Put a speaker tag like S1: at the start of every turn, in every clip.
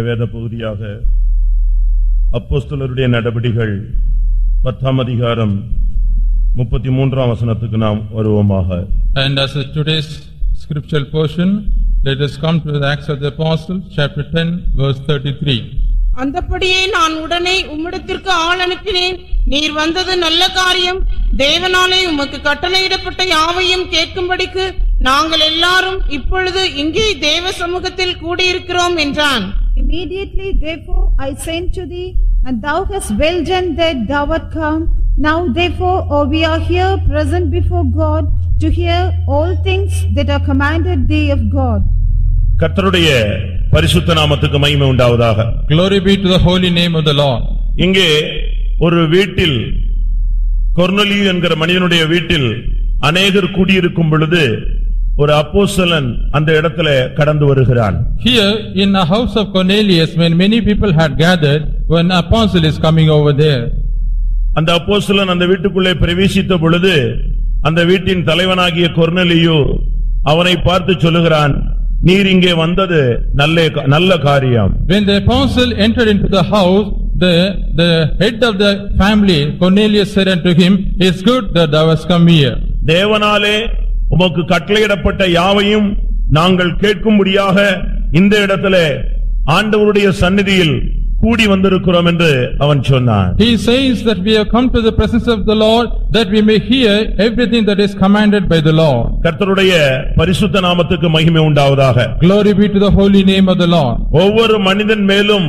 S1: வேத பகுதியாக அப்போஸ்தலருடைய நடபடிகள் 10ஆம் அதிகாரம் 33ஆம் வசனத்துக்கு நாம் வருவோமாக.
S2: And as today's scriptural portion, let us come to the Acts of the Apostles, chapter 10, verse 33.
S3: அந்தப்படியே நான் உடனே உம்மிடத்திற்கு ஆள் அனுப்பினேன். நீர் வந்தது நல்ல காரியம். தேவனாலே உமக்கு கட்டளையிடப்பட்ட யாவையும் கேட்கும்படிக்கு நாங்கள் எல்லாரும் இப்பொழுது இங்கே தேவ சமூகத்தில் கூடியிருக்கிறோம் என்றான்.
S4: Immediately therefore I sent to thee, and thou hast well done that thou art come. Now therefore we are here present before God to hear all things that are commanded thee of God.
S1: கர்த்தருடைய பரிசுத்த நாமத்துக்கு மகிமை உண்டாவதாக.
S2: Glory be to the holy name of the Lord.
S1: இங்கே ஒரு வீட்டில், கொர்நேலியு என்கிற மனிதனுடைய வீட்டில் அநேகர் கூடியிருக்கும் பொழுது ஒரு அப்போஸ்தலன் அந்த இடத்துல கடந்து வருகிறான்.
S2: Here in a house of Cornelius, when many people had gathered, one apostle is coming over there.
S1: அந்த அப்போஸ்தலன் அந்த வீட்டுக்குள்ளே பிரவேசித்த பொழுது அந்த வீட்டின் தலைவனாகிய கொர்நேலியு அவனை பார்த்து சொல்லுகிறான், நீர் இங்கே வந்தது நல்ல காரியம்.
S2: When the apostle entered into the house, the head of the family, Cornelius, said unto him, it's good that thou hast come here.
S1: தேவனாலே உமக்கு கட்டளையிடப்பட்ட யாவையும் நாங்கள் கேட்கும்படியாக இந்த இடத்திலே ஆண்டவருடைய சந்நிதியில் கூடி வந்திருக்கிறோம் என்று அவன் சொன்னான்.
S2: He says that we have come to the presence of the Lord that we may hear everything that is commanded by the Lord.
S1: கர்த்தருடைய பரிசுத்த நாமத்துக்கு மகிமை உண்டாவதாக.
S2: Glory be to the holy name of the Lord.
S1: ஒவ்வொரு மனிதன் மேலும்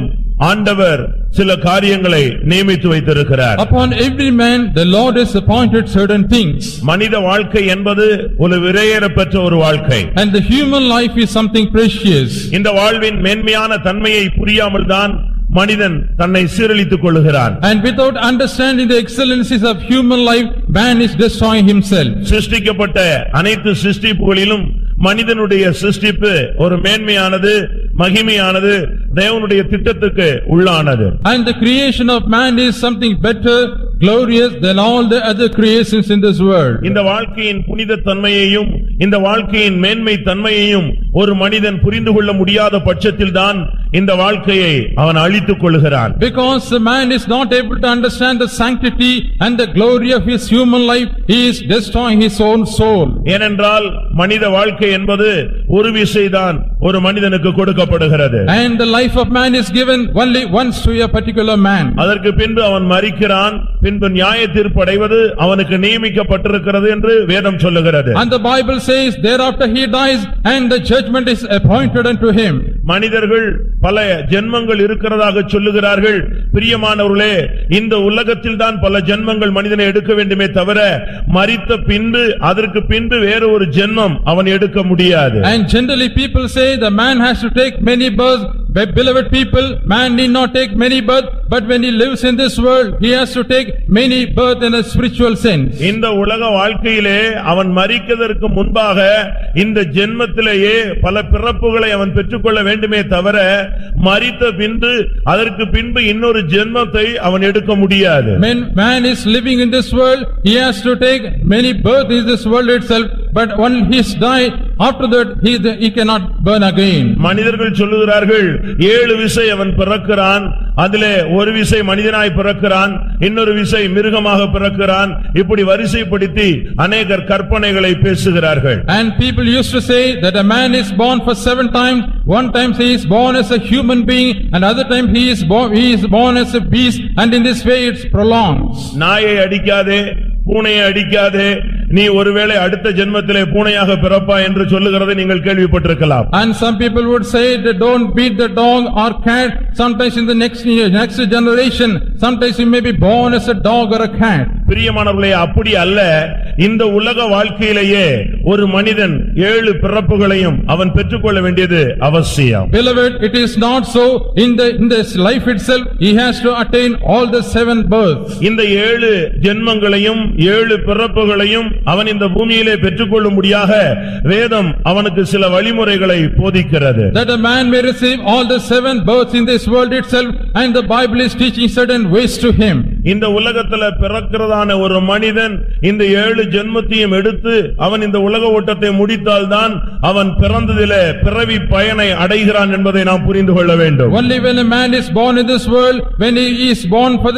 S1: ஆண்டவர் சில காரியங்களை நியமித்து வைத்திருக்கிறார்.
S2: Upon every man the Lord has appointed certain things.
S1: மனித வாழ்க்கை என்பது ஒரு விலையேறப்பெற்ற ஒரு வாழ்க்கை.
S2: And the human life is something precious.
S1: இந்த வாழ்வின் மேன்மையான தன்மையை புரியாமல் தான் மனிதன் தன்னை சீரழித்துக் கொள்ளுகிறான்.
S2: And without understanding the excellencies of human life, man is destroying himself.
S1: சிருஷ்டிக்கப்பட்ட அனைத்து சிருஷ்டிப்புகளிலும் மனிதனுடைய சிருஷ்டிப்பு ஒரு மேன்மையானது, மகிமையானது, தேவனுடைய திட்டத்துக்கு உள்ளானது.
S2: And the creation of man is something better, glorious than all the other creations in this world.
S1: இந்த வாழ்க்கையின் புனித தன்மையையும் இந்த வாழ்க்கையின் மேன்மை தன்மையையும் ஒரு மனிதன் புரிந்து கொள்ள முடியாத பட்சத்தில் தான் இந்த வாழ்க்கையை அவன் அழித்துக் கொள்கிறான்.
S2: Because the man is not able to understand the sanctity and the glory of his human life, he is destroying his own soul.
S1: ஏனென்றால் மனித வாழ்க்கை என்பது ஒரு விசைதான் ஒரு மனிதனுக்கு கொடுக்கப்படுகிறது.
S2: And the life of man is given only once to a particular man.
S1: அதற்கு பின்பு அவன் மரிக்கிறான், பின்பு நியாய தீர்ப்பு அடைவது அவனுக்கு நியமிக்கப்பட்டிருக்கிறது என்று வேதம் சொல்லுகிறது.
S2: And the Bible says thereafter he dies and the judgment is appointed unto him.
S1: மனிதர்கள் பல ஜென்மங்கள் இருக்கிறதாக சொல்லுகிறார்கள். பிரியமானவர்களே, இந்த உலகத்தில் தான் பல ஜென்மங்கள் மனிதனை எடுக்க வேண்டுமே தவிர மரித்த பின்பு அதற்கு பின்பு வேற ஒரு ஜென்மம் அவன் எடுக்க முடியாது.
S2: And generally people say the man has to take many births. Beloved people, man need not take many births, but when he lives in this world, he has to take many births in a spiritual sense.
S1: இந்த உலக வாழ்க்கையிலே அவன் மரிக்கிறதற்கு முன்பாக இந்த ஜென்மத்திலேயே பல பிறப்புகளை அவன் பெற்றுக்கொள்ள வேண்டுமே தவிர மரித்த பின்பு அதற்கு பின்பு இன்னொரு ஜென்மத்தை அவன் எடுக்க முடியாது.
S2: When man is living in this world, he has to take many births in this world itself, but when he is died, after that he cannot burn again.
S1: மனிதர்கள் சொல்லுகிறார்கள், 7 விசை அவன் பிறக்கிறான், அதிலே ஒரு விசை மனிதனாய் பிறக்கிறான், இன்னொரு விசை மிருகமாக பிறக்கிறான், இப்படி வரிசைப்படுத்தி அநேகர் கற்பனைகளை பேசுகிறார்கள்.
S2: And people used to say that a man is born for 7 times. One time he is born as a human being, and other time he is born as a beast, and in this way it prolongs.
S1: நாயை அடிக்காதே, பூனையை அடிக்காதே, நீ ஒருவேளை அடுத்த ஜென்மத்திலே பூனையாக பிறப்பாய் என்று சொல்லுகிறதை நீங்கள் கேள்விப்பட்டிருக்கலாம்.
S2: And some people would say that don't beat the dog or cat. Sometimes in the next generation, sometimes you may be born as a dog or a cat.
S1: பிரியமானவர்களே, அப்படி அல்ல. இந்த உலக வாழ்க்கையிலேயே ஒரு மனிதன் 7 பிறப்புகளையும் அவன் பெற்றுக்கொள்ள வேண்டியது அவசியம்.
S2: Beloved, it is not so. In this life itself, he has to attain all the 7 births.
S1: இந்த 7 ஜென்மங்களையும் 7 பிறப்புகளையும் அவன் இந்த பூமியிலே பெற்றுக்கொள்ளும்படியாக வேதம் அவனுக்கு சில வழிமுறைகளை போதிக்கிறது.
S2: That a man may receive all the 7 births in this world itself, and the Bible is teaching certain ways to him.
S1: இந்த உலகத்துல பிறக்கிறதான ஒரு மனிதன் இந்த 7 ஜென்மத்தையும் எடுத்து அவன் இந்த உலக ஓட்டத்தை முடித்தால்தான் அவன் பிறந்ததிலே பிறவி பயனை அடைகிறான் என்பதை நாம் புரிந்து கொள்ள வேண்டும்.
S2: Only when a man is born in this world, when he is born for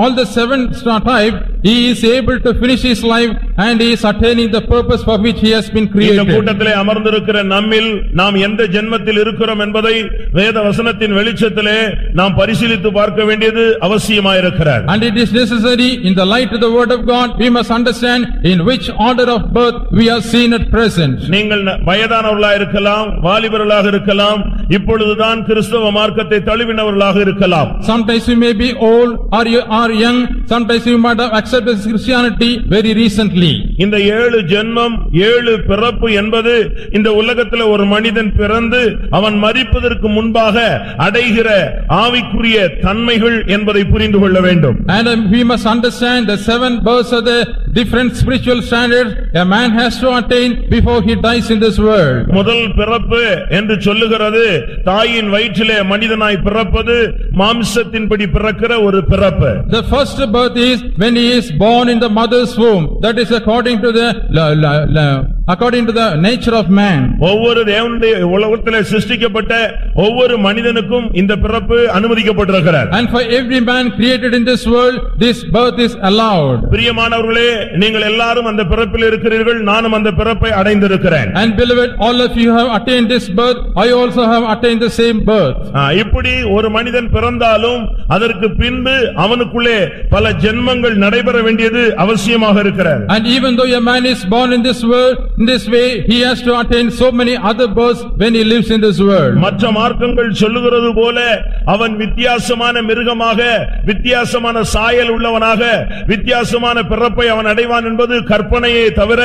S2: all the 7 type, he is able to finish his life and he is attaining the purpose for which he has been
S1: இந்த
S2: created.
S1: கூட்டத்திலே அமர்ந்திருக்கிற நம்மில் நாம் எந்த ஜென்மத்தில் இருக்கிறோம் என்பதை வேத வசனத்தின் வெளிச்சத்திலே நாம் பரிசீலித்து பார்க்க வேண்டியது அவசியமாயிருக்கிறது.
S2: And it is necessary, in the light of the word of God, we must understand in which order of birth we are seen at present.
S1: நீங்கள் வயதானவர்களாக இருக்கலாம், வாலிபர்களாக இருக்கலாம், இப்பொழுதுதான் கிறிஸ்தவ மார்க்கத்தை தழுவினவர்களாக இருக்கலாம்.
S2: Sometimes you may be old or you are young, sometimes you might have accepted Christianity very recently.
S1: இந்த 7 ஜென்மம் 7 பிறப்பு என்பது இந்த உலகத்தில் ஒரு மனிதன் பிறந்து அவன் மரிப்பதற்கு முன்பாக அடைகிற ஆவிக்குரிய தன்மைகள் என்பதை புரிந்து கொள்ள வேண்டும்.
S2: And we must understand the 7 births of the different spiritual standards a man has to attain before he dies in this world.
S1: முதல் பிறப்பு என்று சொல்லுகிறது தாயின் வயிற்றிலே மனிதனாய் பிறப்பது மாம்சத்தின்படி பிறக்கிற ஒரு பிறப்பு.
S2: The first birth is when he is born in the mother's womb. That is according to the nature of man.
S1: ஒவ்வொரு தேவனுடைய உலகத்திலே சிருஷ்டிக்கப்பட்ட ஒவ்வொரு மனிதனுக்கும் இந்த பிறப்பு அனுமதிக்கப்பட்டிருக்கிறது.
S2: And for every man created in this world, this birth is allowed.
S1: பிரியமானவர்களே, நீங்கள் எல்லாரும் அந்த பிறப்பில் இருக்கிறீர்கள், நானும் அந்த பிறப்பை அடைந்திருக்கிறேன்.
S2: And beloved, all of you have attained this birth, I also have attained the same birth.
S1: இப்படி ஒரு மனிதன் பிறந்தாலும் அதற்கு பின்பு அவனுக்குள்ளே பல ஜென்மங்கள் நடைபெற வேண்டியது அவசியமாக இருக்கிறது.
S2: And even though a man is born in this world, in this way, he has to attain so many other births when he lives in this world.
S1: மற்ற மார்க்கங்கள் சொல்லுகிறது போல அவன் வித்தியாசமான மிருகமாக, வித்தியாசமான சாயல் உள்ளவனாக, வித்தியாசமான பிறப்பை அவன் அடைவான் என்பது கற்பனையே தவிர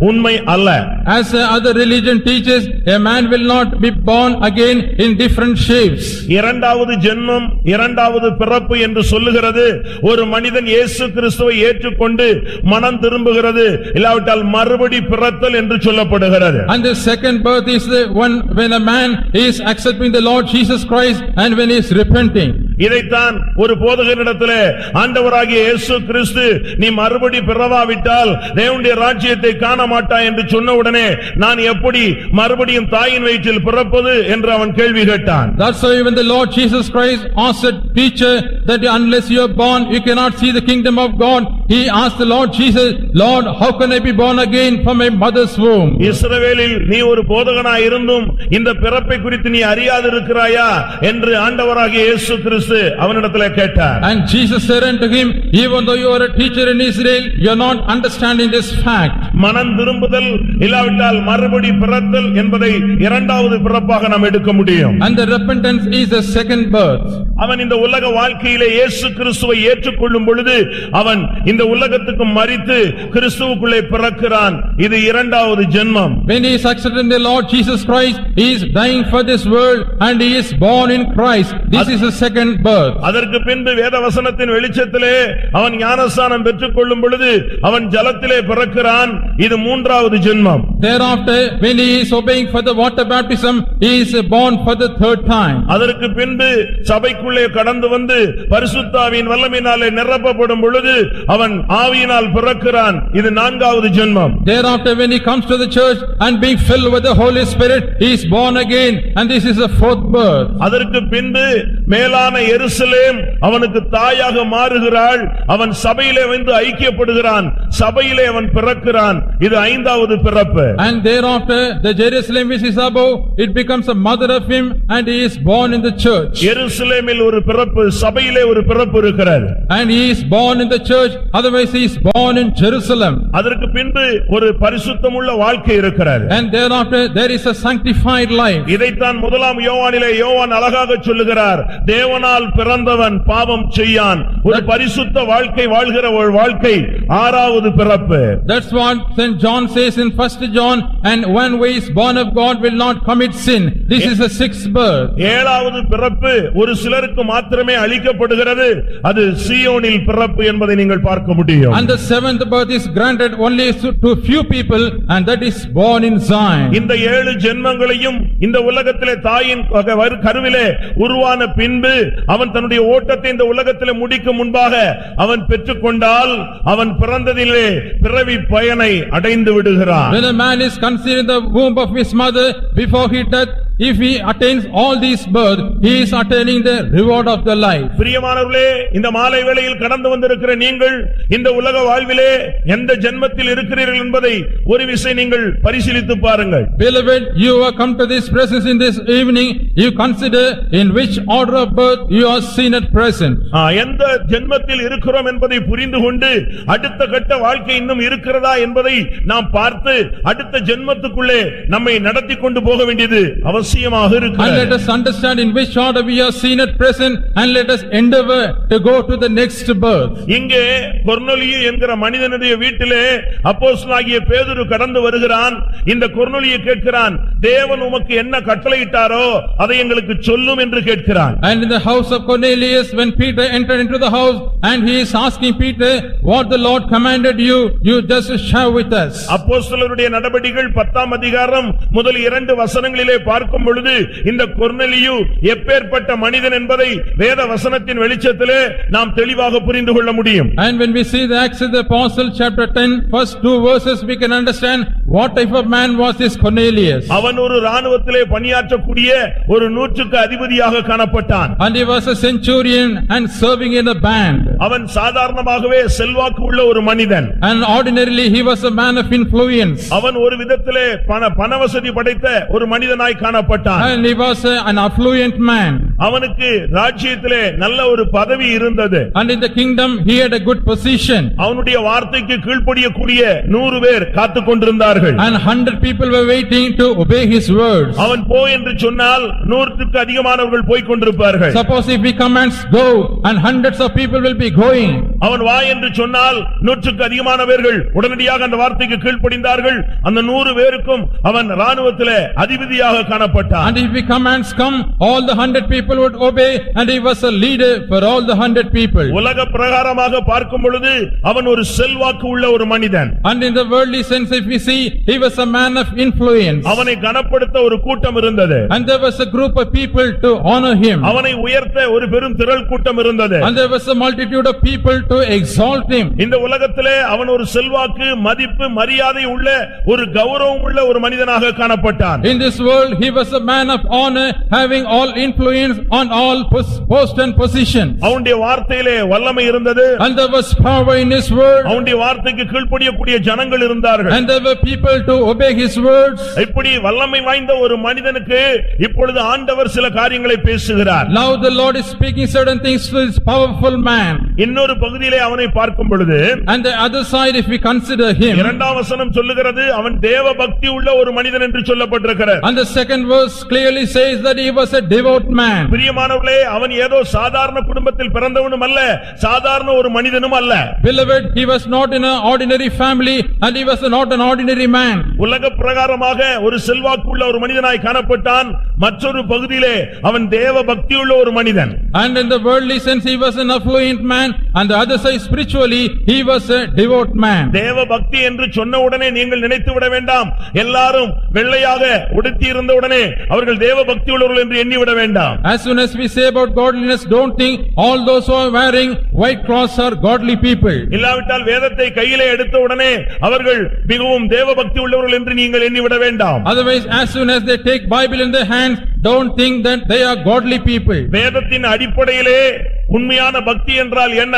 S1: உண்மை அல்ல.
S2: As other religion teaches, a man will not be born again in different shapes.
S1: இரண்டாவது ஜென்மம், இரண்டாவது பிறப்பு என்று சொல்லுகிறது ஒரு மனிதன் இயேசு கிறிஸ்துவை ஏற்றுக்கொண்டு மனம் திரும்புகிறது, இல்லாவிட்டால் மறுபடி பிறத்தல் என்று சொல்லப்படுகிறது.
S2: And the second birth is the one when a man is accepting the Lord Jesus Christ and when he is repenting.
S1: இதைத்தான் ஒரு போதகரிடத்திலே ஆண்டவராகிய இயேசு கிறிஸ்து நீ மறுபடி பிறவாவிட்டால் தேவனுடைய ராஜ்யத்தை காண மாட்டாய் என்று சொன்ன உடனே நான் எப்படி மறுபடியும் தாயின் வயிற்றில் பிறப்பது என்று அவன் கேள்வி கேட்டான்.
S2: That's why when the Lord Jesus Christ asked the teacher that unless you are born you cannot see the kingdom of God, he asked the Lord Jesus, Lord, how can I be born again from my mother's womb?
S1: இஸ்ரவேலில் நீ ஒரு போதகனாய் இருந்தும் இந்த பிறப்பை குறித்து நீ அறியாதிருக்கிறாயா என்று ஆண்டவராகிய இயேசு கிறிஸ்து அவனிடத்திலே கேட்டார்.
S2: And Jesus said unto him, even though you are a teacher in Israel, you are not understanding this fact.
S1: மனம் திரும்புதல் இல்லாவிட்டால் மறுபடி பிறத்தல் என்பதை இரண்டாவது பிறப்பாக நாம் எடுக்க முடியும்.
S2: And the repentance is the second birth.
S1: அவன் இந்த உலக வாழ்க்கையிலே இயேசு கிறிஸ்துவை ஏற்றுக்கொள்ளும் பொழுது அவன் இந்த உலகத்துக்கு மரித்து கிறிஸ்துவுக்குள்ளே பிறக்கிறான். இது இரண்டாவது ஜென்மம்.
S2: When he is accepting the Lord Jesus Christ, he is dying for this world and he is born in Christ. This is the second birth.
S1: அதற்கு பின்பு வேதவசனத்தின் வெளிச்சத்திலே அவன் ஞானஸ்நானம் பெற்றுக்கொள்ளும் பொழுது அவன் ஜலத்திலே பிறக்கிறான். இது மூன்றாவது ஜென்மம்.
S2: Thereafter, when he is obeying for the water baptism, he is born for the third time.
S1: அதற்கு பின்பு சபைக்குள்ளே கடந்து வந்து பரிசுத்த ஆவியின் வல்லமையினாலே நிரப்பப்படும் பொழுது அவன் ஆவியினால் பிறக்கிறான். இது நான்காவது ஜென்மம்.
S2: Thereafter, when he comes to the church and being filled with the Holy Spirit, he is born again and this is the fourth birth.
S1: அதற்கு பின்பு மேலான எருசலேம் அவனுக்கு தாயாக மாறுகிறாள். அவன் சபையிலே வந்து ஐக்கியப்படுகிறான். சபையிலே அவன் பிறக்கிறான். இது ஐந்தாவது பிறப்பு.
S2: And thereafter, the Jerusalem which is above, it becomes a mother of him and he is born in the church.
S1: எருசலேமில் ஒரு பிறப்பு, சபையிலே ஒரு பிறப்பு இருக்கிறது.
S2: And he is born in the church, otherwise he is born in Jerusalem.
S1: அதற்கு பின்பு ஒரு பரிசுத்தமுள்ள வாழ்க்கை இருக்கிறது.
S2: And thereafter, there is a sanctified life.
S1: இதைத்தான் முதலாம் யோவானிலே யோவான் அழகாக சொல்லுகிறார். தேவனால் பிறந்தவன் பாவம் செய்யான். ஒரு பரிசுத்த வாழ்க்கை வாழ்கிற ஒரு வாழ்க்கை ஆறாவது பிறப்பு.
S2: That's what St. John says in 1 John, and one who is born of God will not commit sin. This is the sixth birth.
S1: ஏழாவது பிறப்பு ஒரு சிலருக்கு மாத்திரமே அளிக்கப்படுகிறது. அது சீயோனில் பிறப்பு என்பதை நீங்கள் பார்க்க முடியும்.
S2: And the seventh birth is granted only to few people, and that is born in Zion.
S1: இந்த 7 ஜென்மங்களையும் இந்த உலகத்திலே தாயின் கருவிலே உருவான பின்பு அவன் தன்னுடைய ஓட்டத்தை இந்த உலகத்திலே முடிக்கும் முன்பாக அவன் பெற்றுக்கொண்டால் அவன் பிறந்ததிலே பிறவி பயனை அடைந்து விடுகிறான்.
S2: When a man is conceived in the womb of his mother before he death, if he attains all these birth, he is attaining the reward of the life.
S1: பிரியமானவர்களே, இந்த மாலை வேளையில் கடந்து வந்திருக்கிற நீங்கள் இந்த உலக வாழ்விலே எந்த ஜென்மத்தில் இருக்கிறீர்கள் என்பதை ஒரு விசை நீங்கள் பரிசீலித்து பாருங்கள்.
S2: Beloved, you have come to this presence in this evening, you consider in which order of birth you are seen at present.
S1: எந்த ஜென்மத்தில் இருக்கிறோம் என்பதை புரிந்து கொண்டு அடுத்த கட்ட வாழ்க்கை இன்னும் இருக்கிறதா என்பதை நாம் பார்த்து அடுத்த ஜென்மத்துக்குள்ளே நம்மை நடத்தி கொண்டு போக வேண்டியது அவசியமாக
S2: And let
S1: இருக்கிறது.
S2: us understand in which order we are seen at present, and let us endeavor to go to the next birth.
S1: இங்கே கொர்நேலியு என்கிற மனிதனுடைய வீட்டிலே அப்போஸ்தலனாகிய பேதுரு கடந்து வருகிறான். இந்த கொர்நேலியு கேட்கிறான், தேவன் உமக்கு என்ன கட்டளையிட்டாரோ அதை எங்களுக்கு சொல்லும் என்று கேட்கிறான்.
S2: And in the house of Cornelius, when Peter entered into the house, and he is asking Peter, what the Lord commanded you, you just share with us.
S1: அப்போஸ்தலருடைய நடபடிகள் 10ஆம் அதிகாரம் முதல் 2 வசனங்களிலே பார்க்கும் பொழுது இந்த கொர்நேலியு எப்பேற்பட்ட மனிதன் என்பதை வேத வசனத்தின் வெளிச்சத்திலே நாம் தெளிவாக புரிந்து கொள்ள முடியும்.
S2: And when we see the Acts of the Apostle, chapter 10, first 2 verses, we can understand what type of man was this Cornelius.
S1: அவன் ஒரு ராணுவத்திலே பணியாற்றக்கூடிய ஒரு 100க்கு அதிபதியாக காணப்பட்டான்.
S2: And he was a centurion and serving in a band.
S1: அவன் சாதாரணமாகவே செல்வாக்கு உள்ள ஒரு மனிதன்.
S2: And ordinarily he was a man of influence.
S1: அவன் ஒரு விதத்திலே பணவசதி படைத்த ஒரு மனிதனாய் காணப்பட்டான்.
S2: And he was an affluent man.
S1: அவனுக்கு ராஜ்யத்திலே நல்ல ஒரு பதவி இருந்தது.
S2: And in the kingdom he had a good position.
S1: அவனுடைய வார்த்தைக்கு கீழ்ப்படியக்கூடிய 100 பேர் காத்துக் கொண்டிருந்தார்கள்.
S2: And 100 people were waiting to obey his words.
S1: அவன் போ என்று சொன்னால் 100க்கு அதிகமானவர்கள் போய்க் கொண்டிருப்பார்கள்.
S2: Suppose if he commands go, and hundreds of people will be going.
S1: அவன் வா என்று சொன்னால் 100க்கு அதிகமானவர்கள் உடனடியாக அந்த வார்த்தைக்கு கீழ்ப்படிந்தார்கள். அந்த 100 பேருக்கும் அவன் ராணுவத்திலே அதிபதியாக காணப்பட்டான்.
S2: And if he commands come, all the 100 people would obey, and he was a leader for all the 100 people.
S1: உலக பிரகாரமாக பார்க்கும் பொழுது அவன் ஒரு செல்வாக்கு உள்ள ஒரு மனிதன்.
S2: And in the worldly sense, if we see, he was a man of influence.
S1: அவனை கனப்படுத்த ஒரு கூட்டம் இருந்தது.
S2: And there was a group of people to honor him.
S1: அவனை உயர்த்த ஒரு பெரும் திரள் கூட்டம் இருந்தது.
S2: And there was a multitude of people to exalt him.
S1: இந்த உலகத்திலே அவன் ஒரு செல்வாக்கு, மதிப்பு, மரியாதை உள்ள ஒரு கௌரவம் உள்ள ஒரு மனிதனாக காணப்பட்டான்.
S2: In this world, he was a man of honor, having all influence on all post and position.
S1: அவனுடைய வார்த்தையிலே வல்லமை இருந்தது.
S2: And there was power in his word.
S1: அவனுடைய வார்த்தைக்கு கீழ்ப்படியக்கூடிய ஜனங்கள் இருந்தார்கள்.
S2: And there were people to obey his words.
S1: இப்படி வல்லமை வாய்ந்த ஒரு மனிதனுக்கு இப்பொழுது ஆண்டவர் சில காரியங்களை பேசுகிறார்.
S2: Now the Lord is speaking certain things to this powerful man.
S1: இன்னொரு பகுதியிலே அவனை பார்க்கும் பொழுது
S2: And the other side, if we consider him,
S1: 2ஆம் வசனம் சொல்லுகிறது அவன் தேவ பக்தி உள்ள ஒரு மனிதன் என்று சொல்லப்பட்டிருக்கிறது.
S2: and the second verse clearly says that he was a devout man.
S1: பிரியமானவர்களே, அவன் ஏதோ சாதாரண குடும்பத்தில் பிறந்தவனும் அல்ல, சாதாரண ஒரு மனிதனும் அல்ல.
S2: Beloved, he was not in an ordinary family, and he was not an ordinary man.
S1: உலக பிரகாரமாக ஒரு செல்வாக்கு உள்ள ஒரு மனிதனாய் காணப்பட்டான். மற்றொரு பகுதியிலே அவன் தேவ பக்தி உள்ள ஒரு மனிதன்.
S2: And in the worldly sense, he was an affluent man, and the other side spiritually, he was a devout man.
S1: தேவ பக்தி என்று சொன்ன உடனே நீங்கள் நினைத்து விட வேண்டாம், எல்லாரும் வெள்ளையாக உடுத்தி இருந்த உடனே அவர்கள் தேவ பக்தி உள்ளவர்கள் என்று எண்ணி விட வேண்டாம்.
S2: As soon as we say about godliness, don't think all those who are wearing white cloths are godly people.
S1: இல்லாவிட்டால் வேதத்தை கையிலே எடுத்த உடனே அவர்கள் மிகவும் தேவ பக்தி உள்ளவர்கள் என்று நீங்கள் எண்ணி விட வேண்டாம்.
S2: Otherwise, as soon as they take Bible in their hands, don't think that they are godly people.
S1: வேதத்தின் அடிப்படையிலே உண்மையான பக்தி என்றால் என்ன?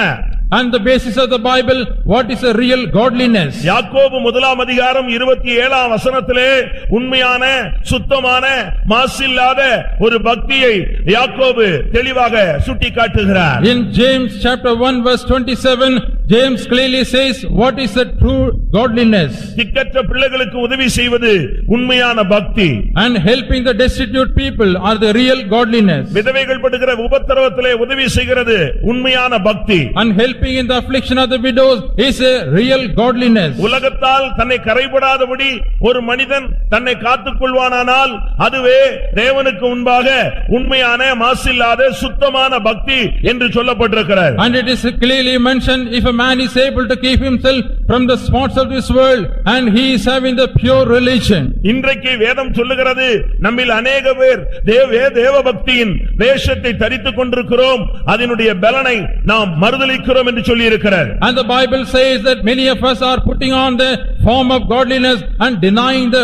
S2: And the basis of the Bible, what is a real godliness?
S1: யாக்கோபு 1ஆம் அதிகாரம் 27ஆம் வசனத்திலே உண்மையான, சுத்தமான, மாசில்லாத ஒரு பக்தியை யாக்கோபு தெளிவாக சுட்டிக்காட்டுகிறார்.
S2: In James chapter 1 verse 27, James clearly says what is the true godliness.
S1: திக்கற்ற பிள்ளைகளுக்கு உதவி செய்வது உண்மையான பக்தி.
S2: And helping the destitute people are the real godliness.
S1: விதவைகள் படுகிற உபத்திரவத்திலே உதவி செய்கிறது உண்மையான பக்தி.
S2: And helping in the affliction of the widows is a real godliness.
S1: உலகத்தால் தன்னை கரைபடாதபடி ஒரு மனிதன் தன்னை காத்துக் கொள்வானானால் அதுவே தேவனுக்கு முன்பாக உண்மையான, மாசில்லாத, சுத்தமான பக்தி என்று சொல்லப்பட்டிருக்கிறது.
S2: And it is clearly mentioned, if a a man is able to keep himself from the spots of this world and he is having the pure religion.
S1: இன்றைக்கு வேதம் சொல்லுகிறது நம்மில் அநேக பேர் தேவ பக்தியின் வேஷத்தை தரித்துக் கொண்டிருக்கிறோம், அதனுடைய பலனை நாம் மறுதலிக்கிறோம் என்று சொல்லி இருக்கிறார்.
S2: And the Bible says that many of us are putting on the form of godliness and denying the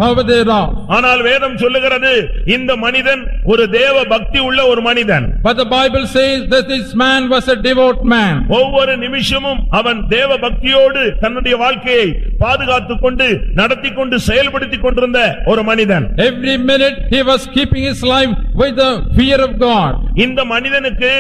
S2: power thereof.
S1: ஆனால் வேதம் சொல்லுகிறது இந்த மனிதன் ஒரு தேவ பக்தி உள்ள ஒரு மனிதன்.
S2: But the Bible says that this man was a devout man.
S1: ஒவ்வொரு நிமிஷமும் அவன் தேவ பக்தியோடு தன்னுடைய வாழ்க்கையை பாதுகாத்துக் கொண்டு நடத்தி கொண்டு செயல்படுத்திக் கொண்டிருந்த ஒரு மனிதன்.
S2: Every minute he was keeping his life with the fear of God.
S1: இந்த மனிதனுக்கு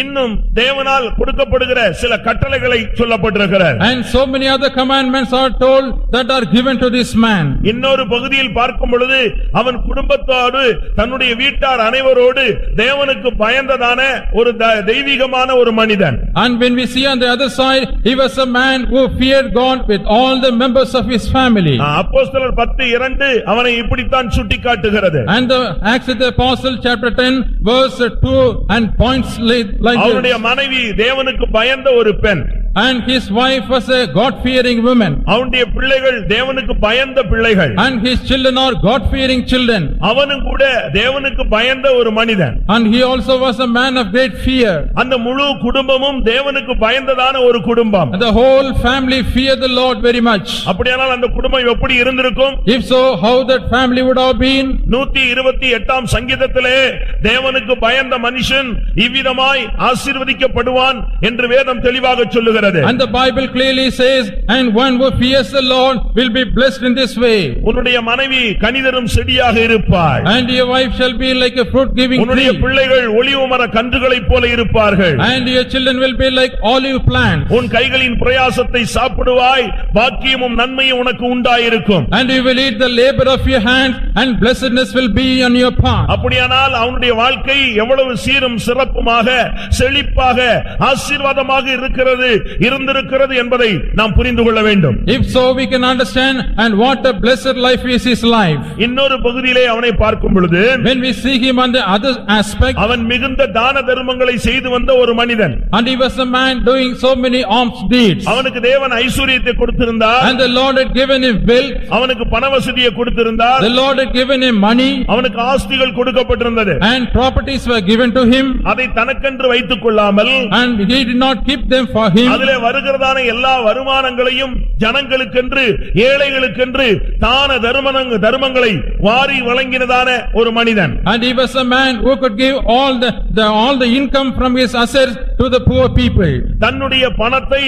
S1: இன்னும் தேவனால் கொடுக்கப்படுகிற சில கட்டளைகளை சொல்லப்பட்டிருக்கிறது.
S2: And so many other commandments are told that are given to this man.
S1: இன்னொரு பகுதியில் பார்க்கும் பொழுது அவன் குடும்பத்தோடு தன்னுடைய வீட்டார் அனைவரோடு தேவனுக்கு பயந்ததான ஒரு தெய்வீகமான ஒரு மனிதன்.
S2: And when we see on the other side, he was a man who feared God with all the members of his family.
S1: அப்போஸ்தலர் 10:2 அவனை இப்படித்தான் சுட்டிக்காட்டுகிறது.
S2: And the Acts of the Apostle chapter 10 verse 2 and points like
S1: அவனுடைய
S2: this.
S1: மனைவி தேவனுக்கு பயந்த ஒரு பெண்.
S2: And his wife was a God-fearing woman.
S1: அவனுடைய பிள்ளைகள் தேவனுக்கு பயந்த பிள்ளைகள்.
S2: And his children are God-fearing children.
S1: அவனும் கூட தேவனுக்கு பயந்த ஒரு மனிதன்.
S2: And he also was a man of great fear.
S1: அந்த முழு குடும்பமும் தேவனுக்கு பயந்ததான ஒரு குடும்பம்.
S2: And the whole family feared the Lord very much.
S1: அப்படியானால் அந்த குடும்பம் எப்படி இருந்திருக்கும்?
S2: If so, how that family would have been?
S1: 128ஆம் சங்கீதத்திலே தேவனுக்கு பயந்த மனுஷன் இவ்விதமாய் ஆசீர்வதிக்கப்படுவான் என்று வேதம் தெளிவாக சொல்லுகிறது.
S2: And the Bible clearly says, and one who fears the Lord will be blessed in this way.
S1: உன்னுடைய மனைவி கனிதரும் செடியாக இருப்பாள்.
S2: And your wife shall be like a fruit giving
S1: உன்னுடைய
S2: tree.
S1: பிள்ளைகள் ஒலிவமர கன்றுகளைப் போல இருப்பார்கள்.
S2: And your children will be like olive plants.
S1: உன் கைகளின் பிரயாசத்தை சாப்பிடுவாய், பாக்கியமும் நன்மையும் உனக்கு உண்டாயிருக்கும்.
S2: And you will eat the labor of your hands and blessedness will be on your path.
S1: அப்படியானால் அவனுடைய வாழ்க்கை எவ்வளவு சீரும் சிறப்புமாக செழிப்பாக ஆசீர்வாதமாக இருந்திருக்கிறது என்பதை நாம் புரிந்து கொள்ள வேண்டும்.
S2: If so, we can understand and what a blessed life is his life.
S1: இன்னொரு பகுதியிலே அவனை பார்க்கும் பொழுது
S2: When we see him on the other aspect,
S1: அவன் மிகுந்த தான தர்மங்களை செய்து வந்த ஒரு மனிதன்.
S2: and he was a man doing so many alms deeds.
S1: அவனுக்கு தேவன் ஐஸ்வரியத்தை கொடுத்திருந்தார்.
S2: And the Lord had given him wealth.
S1: அவனுக்கு பண வசதியை கொடுத்திருந்தார்.
S2: The Lord had given him money.
S1: அவனுக்கு ஆஸ்திகள் கொடுக்கப்பட்டிருந்தது.
S2: And properties were given to him.
S1: அதை தனக்கென்று வைத்துக் கொள்ளாமல்
S2: And he did not keep them for him.
S1: அதிலே வருகிறதான எல்லா வருமானங்களையும் ஜனங்களுக்கென்று ஏழைகளுக்கென்று தான தர்மங்களை வாரி வழங்கினதான ஒரு மனிதன்.
S2: And he was a man who could give all the income from his assets to the poor people.
S1: தன்னுடைய பணத்தை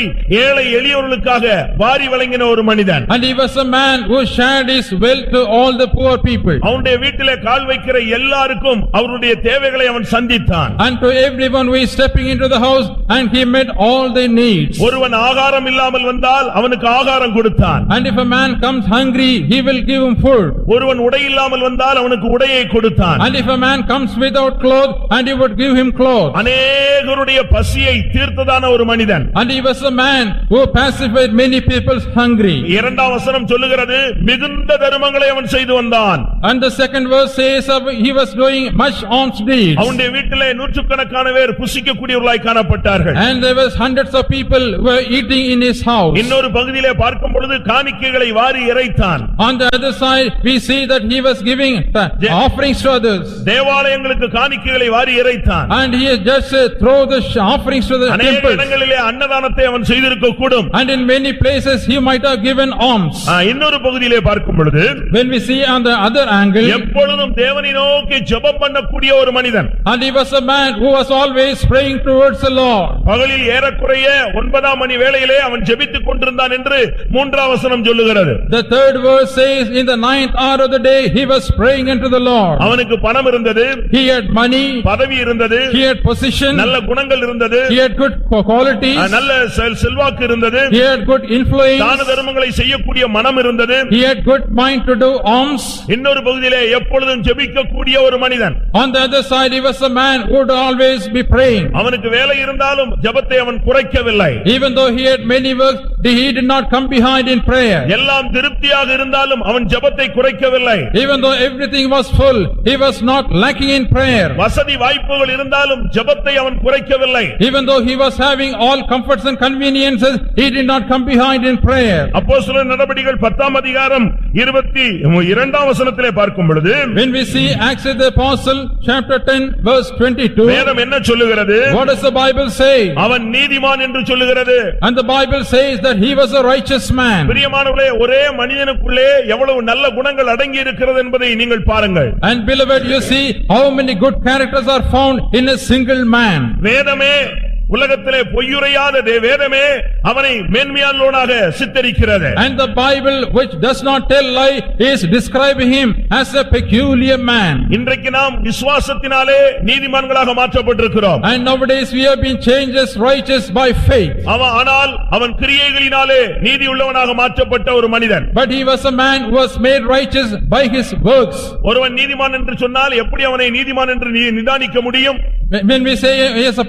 S1: ஏழை எளியோர்களுக்காக வாரி வழங்கின ஒரு மனிதன்.
S2: And he was a man who shared his wealth to all the poor people.
S1: அவனுடைய வீட்டிலே கால் வைக்கிற எல்லாருக்கும் அவருடைய தேவைகளை அவன் சந்தித்தான்.
S2: And to everyone who is stepping into the house, and he met all their needs.
S1: ஒருவன் ஆகாரம் இல்லாமல் வந்தால் அவனுக்கு ஆகாரம் கொடுத்தான்.
S2: And if a man comes hungry, he will give him food.
S1: ஒருவன் உடை இல்லாமல் வந்தால் அவனுக்கு உடையை கொடுத்தான்.
S2: And if a man comes without clothes, and he would give him clothes.
S1: அநேகருடைய பசியை தீர்த்ததான ஒரு மனிதன்.
S2: And he was a man who pacified many people's hungry.
S1: இரண்டாம் வசனம் சொல்லுகிறது மிகுந்த தர்மங்களை அவன் செய்து வந்தான்.
S2: And the second verse says he was doing much alms deeds.
S1: அவனுடைய வீட்டிலே நூற்றுக்கணக்கான பேர் புசிக்கக்கூடியவர்களாய் காணப்பட்டார்கள்.
S2: And there was hundreds of people who were eating in his house.
S1: இன்னொரு பகுதியிலே பார்க்கும் பொழுது காணிக்கைகளை வாரி இறைத்தான்.
S2: On the other side, we see that he was giving offerings to others.
S1: தேவாலயங்களுக்கு காணிக்கைகளை வாரி இறைத்தான்.
S2: And he just throw the offerings to the
S1: அநேக
S2: temples.
S1: இடங்களிலே அன்னதானத்தை அவன் செய்திருக்க கூடும்.
S2: And in many places he might have given alms.
S1: இன்னொரு பகுதியிலே பார்க்கும் பொழுது
S2: When we see on the other angle,
S1: எப்பொழுதும் தேவனை நோக்கி ஜெபம் பண்ணக்கூடிய ஒரு மனிதன்.
S2: and he was a man who was always praying towards the Lord.
S1: பகலில் ஏறக்குறைய 9ஆம் மணி வேளையிலே அவன் ஜெபித்துக் கொண்டிருந்தான் என்று 3ஆம் வசனம் சொல்லுகிறது.
S2: The third verse says, in the 9th hour of the day he was praying unto the Lord.
S1: அவனுக்கு பணம் இருந்தது,
S2: He had money,
S1: பதவி இருந்தது,
S2: he had position,
S1: நல்ல குணங்கள் இருந்தது,
S2: he had good qualities,
S1: நல்ல செல்வாக்கு இருந்தது,
S2: he had good influence,
S1: தான தர்மங்களை செய்யக்கூடிய மனம் இருந்தது.
S2: he had good mind to do alms.
S1: இன்னொரு பகுதியிலே எப்பொழுதும் ஜெபிக்கக்கூடிய ஒரு மனிதன்.
S2: On the other side, he was a man who would always be praying.
S1: அவனுக்கு வேலை இருந்தாலும் ஜெபத்தை அவன் குறைக்கவில்லை. குறைக்கவில்லை.
S2: Even though he had many works, he did not come behind in prayer.
S1: எல்லாம் திருப்தியாக இருந்தாலும் அவன் ஜெபத்தை குறைக்கவில்லை.
S2: Even though everything was full, he was not lacking in prayer.
S1: வசதி வாய்ப்புகள் இருந்தாலும் ஜெபத்தை அவன் குறைக்கவில்லை.
S2: Even though he was having all comforts and conveniences, he did not come behind in prayer.
S1: அப்போஸ்தலர் நடபடிகள் 10ஆம் அதிகாரம் 22ஆம் வசனத்திலே பார்க்கும் பொழுது,
S2: When we see Acts of the Apostle, chapter 10, verse 22,
S1: வேதம் என்ன சொல்லுகிறது?
S2: what does the Bible say?
S1: அவன் நீதிமான் என்று சொல்லுகிறது.
S2: And the Bible says that he was a righteous man.
S1: பிரியமானவர்களே, ஒரே மனிதனுக்குள்ளே எவ்வளவு நல்ல குணங்கள் அடங்கி இருக்கிறது என்பதை நீங்கள் பாருங்கள்.
S2: And beloved, you see how many good characters are found in a single man.
S1: வேதமே உலகத்திலே பொய்யுரையாத வேதமே அவனை மேன்மையானவனாக சித்தரிக்கிறது.
S2: And the Bible, which does not tell lie, is describing him as a peculiar man.
S1: இன்றைக்கு நாம் விசுவாசத்தினாலே நீதிமான்களாக மாற்றப்பட்டிருக்கிறோம்.
S2: And nowadays we have been changed as righteous by faith.
S1: ஆனால் அவன் கிரியைகளினாலே நீதியுள்ளவனாக மாற்றப்பட்ட ஒரு மனிதன்.
S2: But he was a man who was made righteous by his works.
S1: ஒருவன் நீதிமான் என்று சொன்னால் எப்படி அவனை நீதிமான் என்று நிதானிக்க முடியும்?
S2: When we say yes, a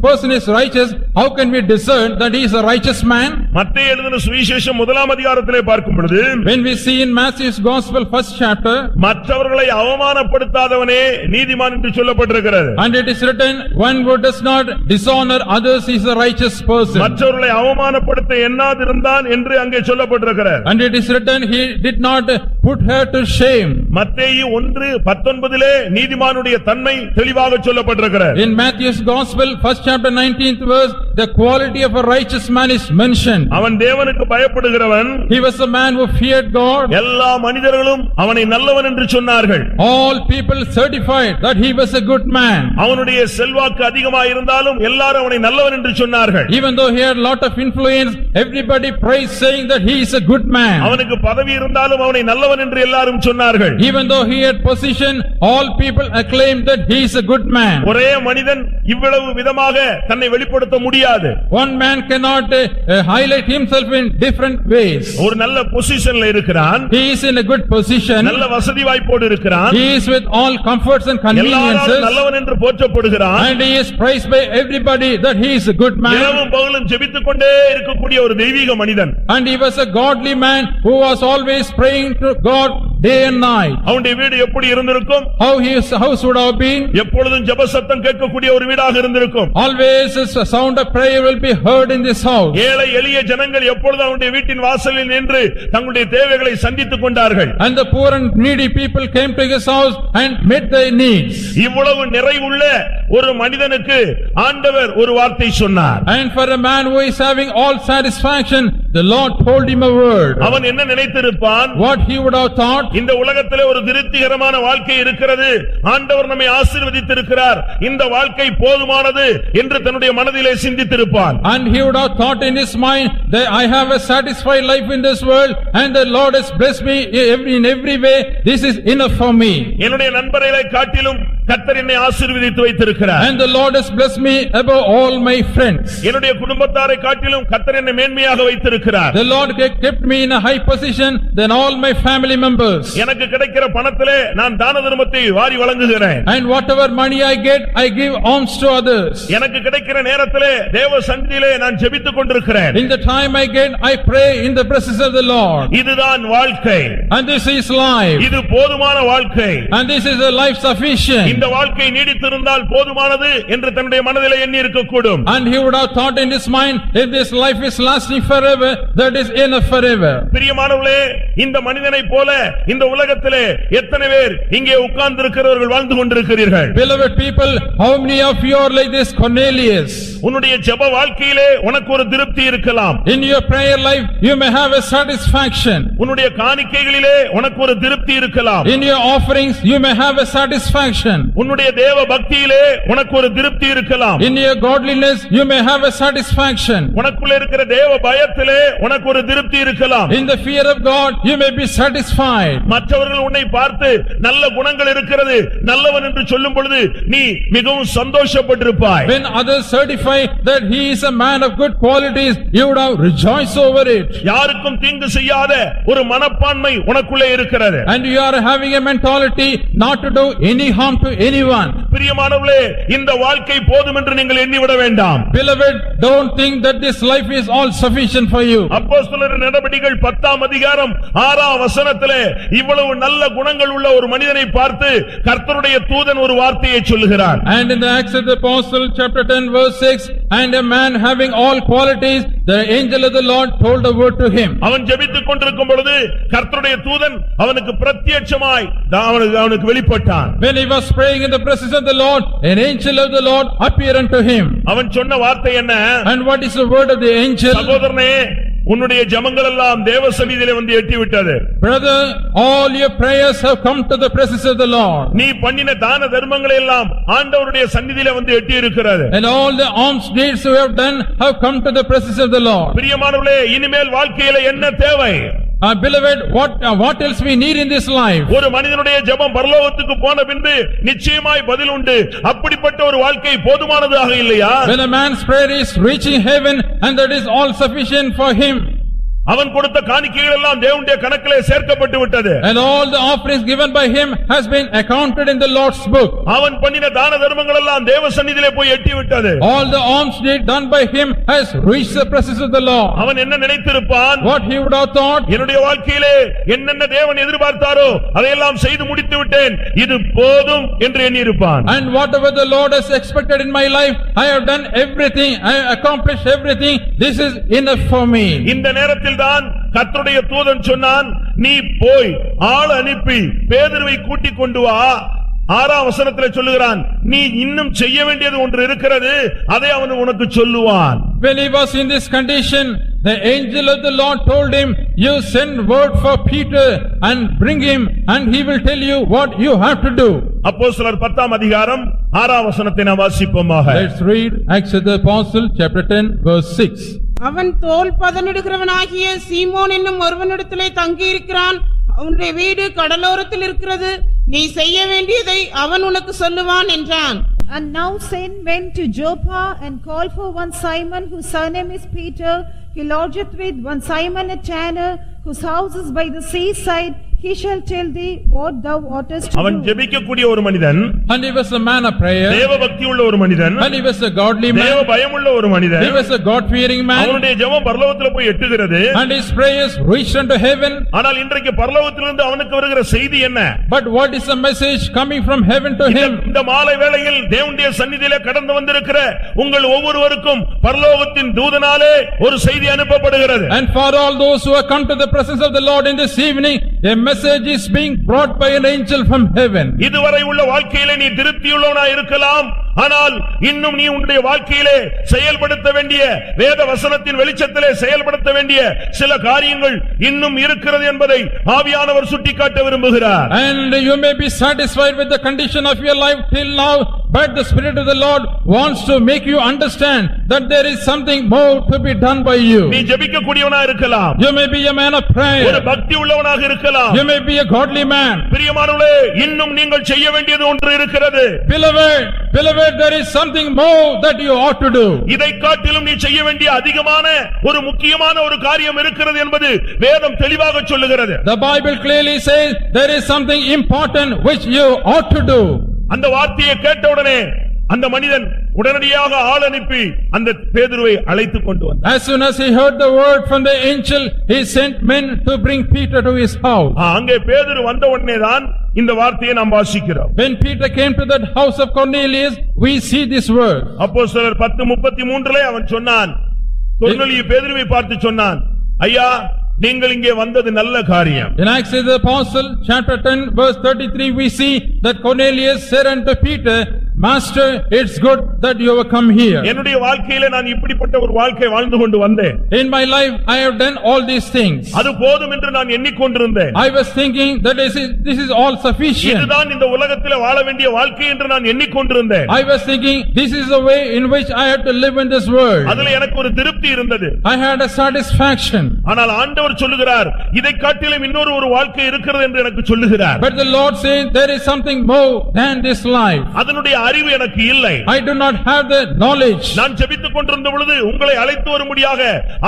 S2: person is righteous, how can we discern that he is a righteous man?
S1: மத்தேயு எழுதின சுவிசேஷம் 1ஆம் அதிகாரத்திலே பார்க்கும் பொழுது,
S2: When we see in Matthew's Gospel, 1st chapter,
S1: மற்றவர்களை அவமானப்படுத்தாதவனே நீதிமான் என்று சொல்லப்பட்டிருக்கிறது.
S2: and it is written, one who does not dishonor others is a righteous person.
S1: மற்றவர்களை அவமானப்படுத்த எண்ணாதிருந்தான் என்று அங்கே சொல்லப்பட்டிருக்கிறது.
S2: And it is written, he did not put her to shame.
S1: மத்தேயு 1:19 நீதிமானுடைய தன்மை தெளிவாக சொல்லப்பட்டிருக்கிறது.
S2: In Matthew's Gospel, 1st chapter, 19th verse, the quality of a righteous man is mentioned.
S1: அவன் தேவனுக்கு பயப்படுகிறவன்.
S2: He was a man who feared God.
S1: எல்லா மனிதர்களும் அவனை நல்லவன் என்று சொன்னார்கள்.
S2: All people certified that he was a good man.
S1: அவனுடைய செல்வாக்கு அதிகமாக இருந்தாலும் எல்லாரும் அவனை நல்லவன் என்று சொன்னார்கள்.
S2: Even though he had lot of influence, everybody praised saying that he is a good man.
S1: அவனுக்கு பதவி இருந்தாலும் அவனை நல்லவன் என்று எல்லாரும் சொன்னார்கள்.
S2: Even though he had position, all people acclaimed that he is a good man.
S1: ஒரே மனிதன் இவ்வளவு விதமாக தன்னை வெளிப்படுத்த முடியாது.
S2: One man cannot highlight himself in different ways.
S1: ஒரு நல்ல பொசிஷன்ல இருக்கிறான்.
S2: He is in a good position.
S1: நல்ல வசதி வாய்ப்போடு இருக்கிறான்.
S2: He is with all comforts and conveniences.
S1: எல்லாரும் நல்லவன் என்று போற்றப்படுகிறான்.
S2: And he is praised by everybody that he is a good man.
S1: இரவும் பகலும் ஜெபித்துக் கொண்டே இருக்கக்கூடிய ஒரு தெய்வீக மனிதன்.
S2: And he was a godly man who was always praying to God day and night.
S1: அவனுடைய வீடு எப்படி இருந்திருக்கும்?
S2: How his house would have been?
S1: எப்பொழுதும் ஜெப சத்தம் கேட்கக்கூடிய ஒரு வீடாக இருந்திருக்கும்.
S2: Always a sound of prayer will be heard in this house.
S1: ஏழை எளிய ஜனங்கள் எப்பொழுதும் அவனுடைய வீட்டின் வாசலில் நின்று தங்களுடைய தேவைகளை சந்தித்துக் கொண்டார்கள்.
S2: And the poor and needy people came to his house and met their needs.
S1: இவ்வளவு நிறைவுள்ள ஒரு மனிதனுக்கு ஆண்டவர் ஒரு வார்த்தை சொன்னார்.
S2: And for a man who is having all satisfaction, the Lord told him a word.
S1: அவன் என்ன நினைத்திருப்பான்?
S2: What he would have thought?
S1: இந்த உலகத்திலே ஒரு திருப்திகரமான வாழ்க்கை இருக்கிறது, ஆண்டவர் நம்மை ஆசீர்வதித்திருக்கிறார், இந்த வாழ்க்கை போதுமானது என்று தன்னுடைய மனதிலே சிந்தித்திருப்பான்.
S2: And he would have thought in his mind that I have a satisfied life in this world and the Lord has blessed me in every way, this is enough for me.
S1: என்னுடைய நண்பர்களை காட்டிலும் கர்த்தர் என்னை ஆசீர்வதித்து வைத்திருக்கிறார்.
S2: And the Lord has blessed me above all my friends.
S1: என்னுடைய குடும்பத்தாரை காட்டிலும் கர்த்தர் என்னை மேன்மையாக வைத்திருக்கிறார்.
S2: The Lord kept me in a high position than all my family members.
S1: எனக்கு கிடைக்கிற பணத்திலே நான் தான தர்மத்தை வாரி வழங்குகிறேன்.
S2: And whatever money I get, I give alms to others.
S1: எனக்கு கிடைக்கிற நேரத்திலே தேவ சந்நிதியிலே நான் ஜெபித்துக் கொண்டிருக்கிறேன்.
S2: In the time I get, I pray in the presence of the Lord.
S1: இதுதான் வாழ்க்கை.
S2: And this is life.
S1: இது போதுமான வாழ்க்கை.
S2: And this is a life sufficient.
S1: இந்த வாழ்க்கை நீடித்திருந்தால் போதுமானது என்று தன்னுடைய மனதிலே எண்ணி இருக்கக்கூடும்.
S2: And he would have thought in his mind, if this life is lasting forever, that is enough forever.
S1: பிரியமானவர்களே, இந்த மனிதனை போல இந்த உலகத்திலே எத்தனை பேர் இங்கே உட்கார்ந்து இருக்கிறவர்கள் வாழ்ந்து கொண்டிருக்கிறீர்கள்?
S2: Beloved people, how many of you are like this Cornelius?
S1: உன்னுடைய ஜெப வாழ்க்கையிலே உனக்கு ஒரு திருப்தி இருக்கலாம்.
S2: In your prayer life, you may have a satisfaction.
S1: உன்னுடைய காணிக்கைகளிலே உனக்கு ஒரு திருப்தி இருக்கலாம்.
S2: In your offerings, you may have a satisfaction.
S1: உன்னுடைய தேவ பக்தியிலே உனக்கு ஒரு திருப்தி இருக்கலாம்.
S2: In your godliness, you may have a satisfaction.
S1: உனக்குள்ள இருக்கிற தேவ பயத்திலே உனக்கு ஒரு திருப்தி இருக்கலாம்.
S2: In the fear of God, you may be satisfied.
S1: மற்றவர்கள் உன்னை பார்த்து நல்ல குணங்கள் இருக்கிறது, நல்லவன் என்று சொல்லும் பொழுது நீ மிகவும் சந்தோஷப்பட்டிருப்பாய்.
S2: When others certify that he is a man of good qualities, you would have rejoiced over it.
S1: யாருக்கும் தீங்கு செய்யாத ஒரு மனப்பான்மை உனக்குள்ளே இருக்கிறது.
S2: And you are having a mentality not to do any harm to anyone.
S1: பிரியமானவர்களே, இந்த வாழ்க்கை போதும் என்று நீங்கள் எண்ணிவிட வேண்டாம்.
S2: Beloved, don't think that this life is all sufficient for you.
S1: அப்போஸ்தலர் நடபடிகள் 10ஆம் அதிகாரம் 6ஆம் வசனத்திலே இவ்வளவு நல்ல குணங்கள் உள்ள ஒரு மனிதனை பார்த்து கர்த்தருடைய தூதன் ஒரு வார்த்தையை சொல்லுகிறார்.
S2: And in the Acts of the Apostle, chapter 10, verse 6, and a man having all qualities, the angel of the Lord told a word to him.
S1: அவன் ஜெபித்துக் கொண்டிருக்கும் பொழுது கர்த்தருடைய தூதன் அவனுக்கு பிரத்யட்சமாய் அவனுக்கு வெளிப்பட்டான்.
S2: When he was praying in the presence of the Lord, an angel of the Lord appeared unto him.
S1: அவன் சொன்ன வார்த்தை என்ன?
S2: And what is the word of the angel?
S1: சகோதரனே, உன்னுடைய ஜெபங்கள் எல்லாம் தேவ சந்நிதியிலே வந்து எட்டி விட்டது.
S2: Brother, all your prayers have come to the presence of the Lord.
S1: நீ பண்ணின தான தர்மங்கள் எல்லாம் ஆண்டவருடைய சந்நிதியிலே வந்து எட்டி இருக்கிறது.
S2: And all the alms deeds you have done have come to the presence of the Lord.
S1: பிரியமானவர்களே, இனிமேல் வாழ்க்கையிலே என்ன தேவை?
S2: Beloved, what else we need in this life?
S1: ஒரு மனிதனுடைய ஜெபம் பரலோகத்துக்கு போன பின்பு நிச்சயமாய் பதில் உண்டு. அப்படிப்பட்ட ஒரு வாழ்க்கை போதுமானதாக இல்லையா?
S2: When a man's prayer is reaching heaven and that is all sufficient for him.
S1: அவன் கொடுத்த காணிக்கைகள் எல்லாம் தேவனுடைய கணக்கிலே சேர்க்கப்பட்டு விட்டது.
S2: And all the offerings given by him has been accounted in the Lord's book.
S1: அவன் பண்ணின தான தர்மங்கள் எல்லாம் தேவ சந்நிதியிலே போய் எட்டி விட்டது.
S2: All the alms deed done by him has reached the presence of the Lord.
S1: அவன் என்ன நினைத்திருப்பான்?
S2: What he would have thought?
S1: என்னுடைய வாழ்க்கையிலே என்னென்ன தேவன் எதிர்பார்த்தாரோ அதையெல்லாம் செய்து முடித்து விட்டேன், இது போதும் என்று எண்ணியிருப்பான்.
S2: And whatever the Lord has expected in my life, I have done everything, I have accomplished everything, this is enough for me.
S1: இந்த நேரத்தில் தான் கர்த்தருடைய தூதன் சொன்னான், நீ போய் ஆள் அனுப்பி பேதுருவை கூட்டிக் கொண்டு வா. 6ஆம் வசனத்திலே சொல்லுகிறான், நீ இன்னும் செய்ய வேண்டியது ஒன்று இருக்கிறது, அதை அவன் உனக்கு சொல்லுவான்.
S2: When he was in this condition, the angel of the Lord told him, you send word for Peter and bring him and he will tell you what you have to do.
S1: அப்போஸ்தலர் 10ஆம் அதிகாரம் 6ஆம் வசனத்தை நாம் வாசிப்போமாக.
S2: Let's read Acts of the Apostle, chapter 10, verse 6.
S3: அவன் தோல் பதனிடுகிறவனாகிய சீமோன் என்னும் ஒருவனிடத்திலே தங்கியிருக்கிறான். அவனுடைய வீடு கடலோரத்தில் இருக்கிறது. நீ செய்ய வேண்டியதை அவன் உனக்கு சொல்லுவான் என்றான்.
S4: And now send men to Joppa and call for one Simon whose surname is Peter. He lodgeth with one Simon a tanner whose house is by the seaside. He shall tell thee what thou oughtest to
S1: அவன்
S4: do.
S1: ஜெபிக்கக்கூடிய ஒரு மனிதன்,
S2: And he was a man of prayer,
S1: தேவ பக்தி உள்ள ஒரு மனிதன்,
S2: and he was a godly
S1: தேவ
S2: man,
S1: பயமுள்ள ஒரு மனிதன்.
S2: he was a God-fearing man,
S1: அவனுடைய ஜெபம் பரலோகத்திலே போய் எட்டுகிறது.
S2: and his prayers reached unto heaven.
S1: ஆனால் இன்றைக்கு பரலோகத்திலிருந்து அவனுக்கு வருகிற செய்தி என்ன?
S2: But what is the message coming from heaven to him?
S1: இந்த மாலை வேளையில் தேவனுடைய சந்நிதியிலே கடந்து வந்திருக்கிற உங்கள் ஒவ்வொருவருக்கும் பரலோகத்தின் தூதனாலே ஒரு செய்தி அனுப்பப்படுகிறது.
S2: And for all those who have come to the presence of the Lord in this evening, a message is being brought by an angel from heaven.
S1: இதுவரை உள்ள வாழ்க்கையிலே நீ திருப்தியுள்ளவனா இருக்கலாம், ஆனால் இன்னும் நீ உன்னுடைய வாழ்க்கையிலே செயல்படுத்த வேண்டிய வேத வசனத்தின் வெளிச்சத்திலே செயல்படுத்த வேண்டிய சில காரியங்கள் இன்னும் இருக்கிறது என்பதை ஆவியானவர் சுட்டிக்காட்ட விரும்புகிறார்.
S2: And you may be satisfied with the condition of your life till now, but the Spirit of the Lord wants to make you understand that there is something more to be done by you.
S1: நீ ஜெபிக்கக்கூடியவனா இருக்கலாம்,
S2: You may be a man of
S1: ஒரு
S2: prayer,
S1: பக்தி உள்ளவனாக இருக்கலாம்.
S2: you may be a godly man.
S1: பிரியமானவர்களே, இன்னும் நீங்கள் செய்ய வேண்டியது ஒன்று இருக்கிறது.
S2: Beloved, there is something more that you ought to do.
S1: இதை காட்டிலும் நீ செய்ய வேண்டிய அதிகமான ஒரு முக்கியமான ஒரு காரியம் இருக்கிறது என்பது வேதம் தெளிவாக சொல்லுகிறது.
S2: The Bible clearly says there is something important which you ought to do.
S1: அந்த வார்த்தையை கேட்டவுடனே அந்த மனிதன் உடனடியாக ஆள் அனுப்பி அந்த பேதுருவை அழைத்துக் கொண்டு வந்தான்.
S2: As soon as he heard the word from the angel, he sent men to bring Peter to his house.
S1: அங்கே பேதுரு வந்த உடனே தான் இந்த வார்த்தையை நாம் வாசிக்கிறோம்.
S2: When Peter came to that house of Cornelius, we see this word.
S1: அப்போஸ்தலர் 10:33 அவன் சொன்னான், கொர்நேலியு பேதுருவை பார்த்து சொன்னான், ஐயா, நீங்கள் இங்கே வந்தது நல்ல காரியம்.
S2: In Acts of the Apostle, chapter 10, verse 33, we see that Cornelius said unto Peter, Master, it's good that you have come here.
S1: என்னுடைய வாழ்க்கையிலே நான் இப்படிப்பட்ட ஒரு வாழ்க்கை வாழ்ந்து கொண்டு வந்தேன்.
S2: In my life, I have done all these things.
S1: அது போதும் என்று நான் எண்ணிக்கொண்டிருந்தேன்.
S2: I was thinking that this is all sufficient.
S1: இதுதான் இந்த உலகத்திலே வாழ வேண்டிய வாழ்க்கை என்று நான் எண்ணிக்கொண்டிருந்தேன்.
S2: I was thinking this is the way in which I have to live in this world.
S1: அதிலே எனக்கு ஒரு திருப்தி இருந்தது.
S2: I had a satisfaction.
S1: ஆனால் ஆண்டவர் சொல்லுகிறார், இதை காட்டிலும் இன்னொரு ஒரு வாழ்க்கை இருக்கிறது என்று எனக்கு சொல்லுகிறார்.
S2: But the Lord says there is something more than this life.
S1: அதனுடைய அறிவு எனக்கு இல்லை.
S2: I do not have the knowledge.
S1: நான் ஜெபித்துக் கொண்டிருந்த பொழுது உங்களை அழைத்து வரும்படியாக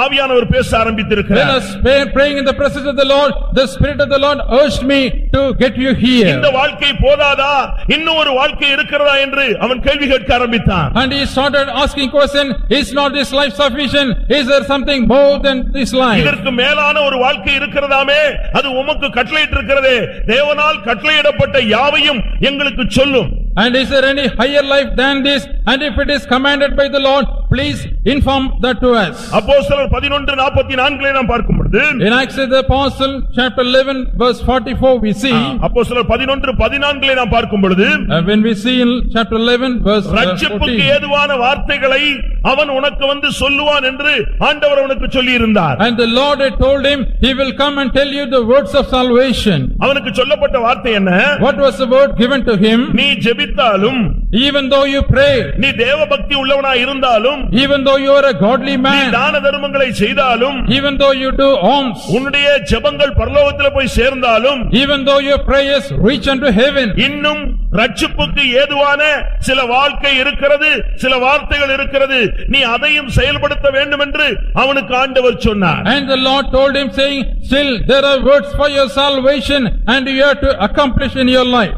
S1: ஆவியானவர் பேச
S2: When I
S1: ஆரம்பித்திருக்கிறார்.
S2: was praying in the presence of the Lord, the Spirit of the Lord urged me to get you here.
S1: இந்த வாழ்க்கை போதாதா, இன்னும் ஒரு வாழ்க்கை இருக்கிறதா என்று அவன் கேள்வி கேட்க ஆரம்பித்தான்.
S2: And he started asking question, is not this life sufficient? Is there something more than this life?
S1: இதற்கு மேலான ஒரு வாழ்க்கை இருக்கிறதாமே, அது உமக்கு கட்டளையிட்டிருக்கிறதே, தேவனால் கட்டளையிடப்பட்ட யாவையும் எங்களுக்கு சொல்லும்.
S2: And is there any higher life than this? And if it is commanded by the Lord, please inform that to us.
S1: அப்போஸ்தலர் 11:44 நாம் பார்க்கும் பொழுது,
S2: In Acts of the Apostle, chapter 11, verse 44, we see,
S1: அப்போஸ்தலர் 11:14 நாம் பார்க்கும் பொழுது,
S2: when we see in chapter 11, verse
S1: ரட்சிப்புக்கு
S2: 14,
S1: ஏதுவான வார்த்தைகளை அவன் உனக்கு வந்து சொல்லுவான் என்று ஆண்டவர் அவனுக்கு சொல்லி இருந்தார்.
S2: and the Lord had told him, he will come and tell you the words of salvation.
S1: அவனுக்கு சொல்லப்பட்ட வார்த்தை என்ன?
S2: What was the word given to him?
S1: நீ ஜெபித்தாலும்,
S2: Even though you pray,
S1: நீ தேவபக்தி உள்ளவனாய் இருந்தாலும்,
S2: even though you are a godly
S1: நீ
S2: man,
S1: தான தர்மங்களை செய்தாலும்,
S2: even though you do alms,
S1: உன்னுடைய ஜெபங்கள் பரலோகத்தில் போய் சேர்ந்தாலும்,
S2: even though your prayers reach unto heaven,
S1: இன்னும் ரட்சிப்புக்கு ஏதுவான சில வாழ்க்கை இருக்கிறது, சில வார்த்தைகள் இருக்கிறது, நீ அதையும் செயல்படுத்த வேண்டும் என்று அவனுக்கு ஆண்டவர் சொன்னார்.
S2: and the Lord told him saying, still there are words for your salvation and you have to accomplish in your life.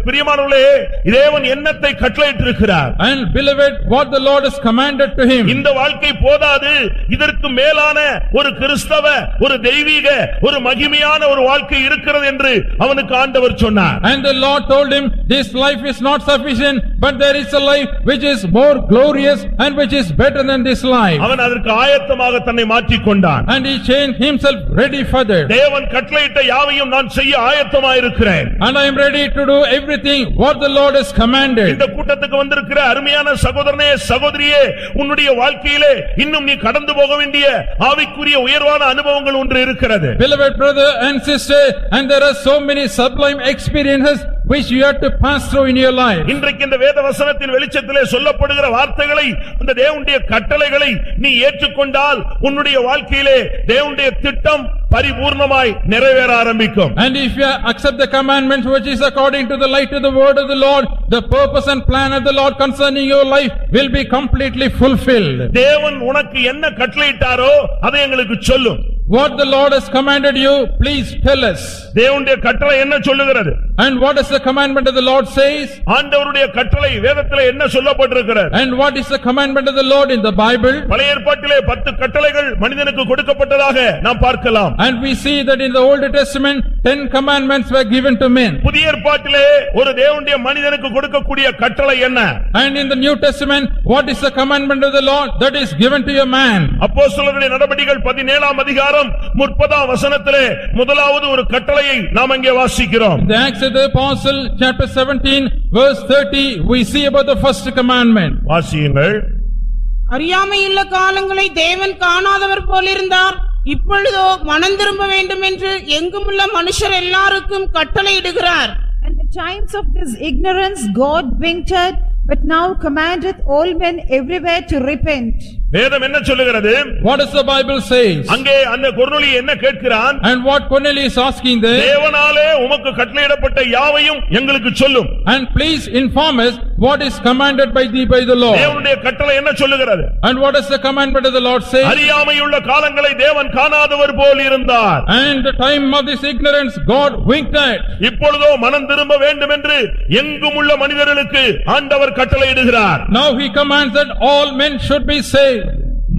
S1: பிரியமானவர்களே, தேவன் என்னத்தை கட்டளையிட்டிருக்கிறார்?
S2: And beloved, what the Lord has commanded to him.
S1: இந்த வாழ்க்கை போதாது, இதற்கு மேலான ஒரு கிறிஸ்தவ, ஒரு தெய்வீக, ஒரு மகிமையான ஒரு வாழ்க்கை இருக்கிறது என்று அவனுக்கு ஆண்டவர் சொன்னார்.
S2: And the Lord told him, this life is not sufficient, but there is a life which is more glorious and which is better than this life.
S1: அவன் அதற்கு ஆயத்தமாக தன்னை மாற்றிக் கொண்டான்.
S2: And he changed himself ready for that.
S1: தேவன் கட்டளையிட்ட யாவையும் நான் செய்ய ஆயத்தமாயிருக்கிறேன்.
S2: And I am ready to do everything what the Lord has commanded.
S1: இந்த கூட்டத்துக்கு வந்திருக்கிற அருமையான சகோதரனே, சகோதரியே, உன்னுடைய வாழ்க்கையிலே இன்னும் நீ கடந்து போக வேண்டிய ஆவிக்குரிய உயர்வான அனுபவங்கள் ஒன்று இருக்கிறது.
S2: Beloved brother and sister, and there are so many sublime experiences which you have to pass through in your life.
S1: இன்றைக்கு இந்த வேத வசனத்தின் வெளிச்சத்திலே சொல்லப்படுகிற வார்த்தைகளை, அந்த தேவனுடைய கட்டளைகளை நீ ஏற்றுக்கொண்டால் உன்னுடைய வாழ்க்கையிலே தேவனுடைய திட்டம் பரிபூர்ணமாய் நிறைவேற ஆரம்பிக்கும்.
S2: And if you accept the commandments which is according to the light of the word of the Lord, the purpose and plan of the Lord concerning your life will be completely fulfilled.
S1: தேவன் உனக்கு என்ன கட்டளையிட்டாரோ அதை எங்களுக்கு சொல்லும்.
S2: What the Lord has commanded you, please tell us.
S1: தேவனுடைய கட்டளை என்ன சொல்லுகிறது?
S2: And what is the commandment of the Lord says?
S1: ஆண்டவருடைய கட்டளை வேதத்திலே என்ன சொல்லப்பட்டிருக்கிறது?
S2: And what is the commandment of the Lord in the Bible?
S1: பழைய ஏற்பாட்டிலே 10 கட்டளைகள் மனிதனுக்கு கொடுக்கப்பட்டதாக நாம் பார்க்கலாம்.
S2: And we see that in the Old Testament 10 commandments were given to men.
S1: புதிய ஏற்பாட்டிலே ஒரு தேவனுடைய மனிதனுக்கு கொடுக்கக்கூடிய கட்டளை என்ன?
S2: And in the New Testament, what is the commandment of the Lord that is given to a man?
S1: அப்போஸ்தலர்களுடைய நடபடிகள் 17ஆம் அதிகாரம் 30ஆம் வசனத்திலே முதலாவது ஒரு கட்டளையை நாம் அங்கே வாசிக்கிறோம்.
S2: The Acts of the Apostle, chapter 17, verse 30, we see about the first commandment.
S1: வாசியுங்கள்.
S3: அறியாமையுள்ள காலங்களை தேவன் காணாதவர் போலிருந்தார். இப்பொழுதோ மனம் திரும்ப வேண்டும் என்று எங்குமுள்ள மனுஷர் எல்லாருக்கும் கட்டளையிடுகிறார்.
S4: And the times of this ignorance God winked, but now commandeth all men everywhere to repent.
S1: வேதம் என்ன சொல்லுகிறது?
S2: What does the Bible says?
S1: அங்கே அந்த கொர்நேலி என்ன கேட்கிறான்?
S2: And what Cornelius is asking there?
S1: தேவனாலே உமக்கு கட்டளையிடப்பட்ட யாவையும் எங்களுக்கு சொல்லும்.
S2: And please inform us what is commanded by thee by the Lord.
S1: தேவனுடைய கட்டளை என்ன சொல்லுகிறது?
S2: And what is the commandment of the Lord say?
S1: அறியாமையுள்ள காலங்களை தேவன் காணாதவர் போல் இருந்தார்.
S2: And the time of this ignorance God winked at.
S1: இப்பொழுதோ மனம் திரும்ப வேண்டும் என்று எங்குமுள்ள மனிதர்களுக்கு ஆண்டவர் கட்டளையிடுகிறார்.
S2: Now he commands that all men should be saved.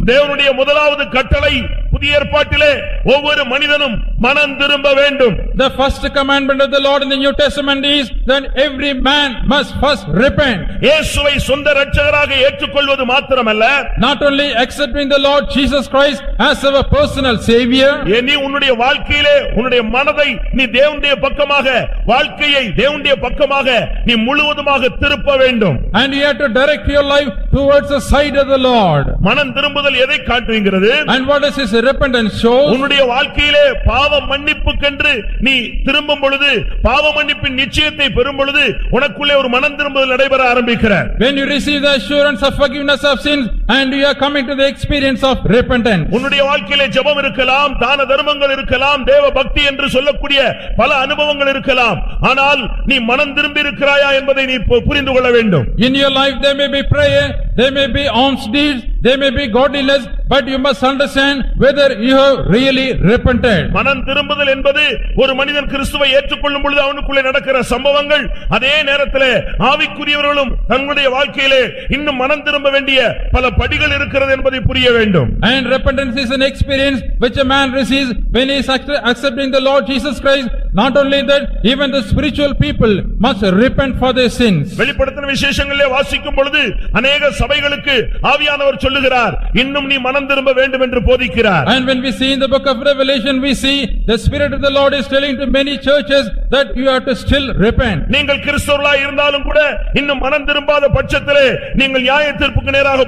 S1: தேவனுடைய முதலாவது கட்டளை புதிய ஏற்பாட்டிலே ஒவ்வொரு மனிதனும் மனம் திரும்ப வேண்டும்.
S2: The first commandment of the Lord in the New Testament is that every man must first repent.
S1: இயேசுவை சொந்த இரட்சகராக ஏற்றுக்கொள்வது மாத்திரமல்ல,
S2: Not only accepting the Lord Jesus Christ as our personal savior,
S1: நீ உன்னுடைய வாழ்க்கையிலே உன்னுடைய மனதை நீ தேவனுடைய பக்கமாக, வாழ்க்கையை தேவனுடைய பக்கமாக நீ முழுவதுமாக திருப்ப வேண்டும்.
S2: and you have to direct your life towards the side of the Lord.
S1: மனம் திரும்புதல் எதை காட்டுகிறது?
S2: And what does his repentance show?
S1: உன்னுடைய வாழ்க்கையிலே பாவ மன்னிப்புக்கென்று நீ திரும்பும் பொழுது, பாவ மன்னிப்பின் நிச்சயத்தை பெறும் பொழுது உனக்குள்ளே ஒரு மனம் திரும்புதல் நடைபெற ஆரம்பிக்கிறார்.
S2: When you receive the assurance of forgiveness of sins, and you are coming to the experience of repentance.
S1: உன்னுடைய வாழ்க்கையிலே ஜெபம் இருக்கலாம், தான தர்மங்கள் இருக்கலாம், தேவ பக்தி என்று சொல்லக்கூடிய பல அனுபவங்கள் இருக்கலாம். ஆனால் நீ மனம் திரும்பி இருக்கிறாயா என்பதை நீ புரிந்து கொள்ள வேண்டும்.
S2: In your life there may be prayer, there may be alms deeds, there may be godliness, but you must understand whether you have really repented.
S1: மனம் திரும்புதல் என்பது ஒரு மனிதன் கிறிஸ்துவை ஏற்றுக்கொள்ளும் பொழுது அவனுக்குள்ளே நடக்கிற சம்பவங்கள். அதே நேரத்திலே ஆவிக்குரியவர்களும் தங்களுடைய வாழ்க்கையிலே இன்னும் மனம் திரும்ப வேண்டிய பல படிகள் இருக்கிறது என்பதை புரிய வேண்டும்.
S2: And repentance is an experience which a man receives when he is accepting the Lord Jesus Christ. Not only that, even the spiritual people must repent for their sins.
S1: வெளிப்படுத்தின விசேஷங்களிலே வாசிக்கும் பொழுது அநேக சபைகளுக்கு ஆவியானவர் சொல்லுகிறார், இன்னும் நீ மனம் திரும்ப வேண்டும் என்று போதிக்கிறார்.
S2: And when we see in the book of Revelation, we see the Spirit of the Lord is telling to many churches that you have to still repent.
S1: நீங்கள் கிறிஸ்தவர்களாய் இருந்தாலும் கூட இன்னும் மனம் திரும்பாத பட்சத்திலே நீங்கள் நியாய தீர்ப்புக்கு நேராக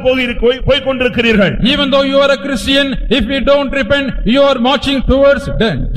S1: போய் கொண்டிருக்கிறீர்கள்.
S2: Even though you are a Christian, if you don't repent, you are marching towards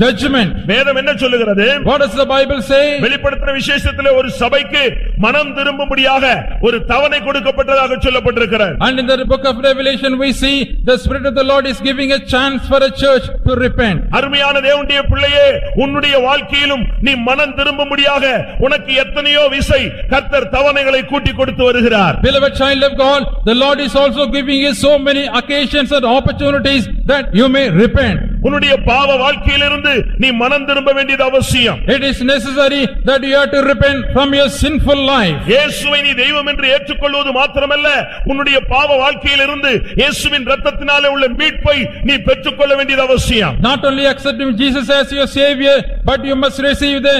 S2: judgment.
S1: வேதம் என்ன சொல்லுகிறது?
S2: What does the Bible say?
S1: வெளிப்படுத்தின விசேஷத்திலே ஒரு சபைக்கு மனம் திரும்பும்படியாக ஒரு தவணை கொடுக்கப்பட்டதாக சொல்லப்பட்டிருக்கிறது.
S2: And in the book of Revelation we see the Spirit of the Lord is giving a chance for a church to repent.
S1: அருமையான தேவனுடைய பிள்ளையே, உன்னுடைய வாழ்க்கையிலும் நீ மனம் திரும்பும்படியாக உனக்கு எத்தனையோ விசை கர்த்தர் தவணைகளை கூட்டி கொடுத்து வருகிறார்.
S2: Beloved child of God, the Lord is also giving you so many occasions and opportunities that you may repent.
S1: உன்னுடைய பாவ வாழ்க்கையிலிருந்து நீ மனம் திரும்ப வேண்டியது அவசியம்.
S2: It is necessary that you have to repent from your sinful life.
S1: இயேசுவை நீ தெய்வம் என்று ஏற்றுக்கொள்வது மாத்திரமல்ல, உன்னுடைய பாவ வாழ்க்கையிலிருந்து இயேசுவின் இரத்தத்தினாலே உள்ள மீட்பை நீ பெற்றுக்கொள்ள வேண்டியது அவசியம்.
S2: Not only accepting Jesus as your savior, but you must receive the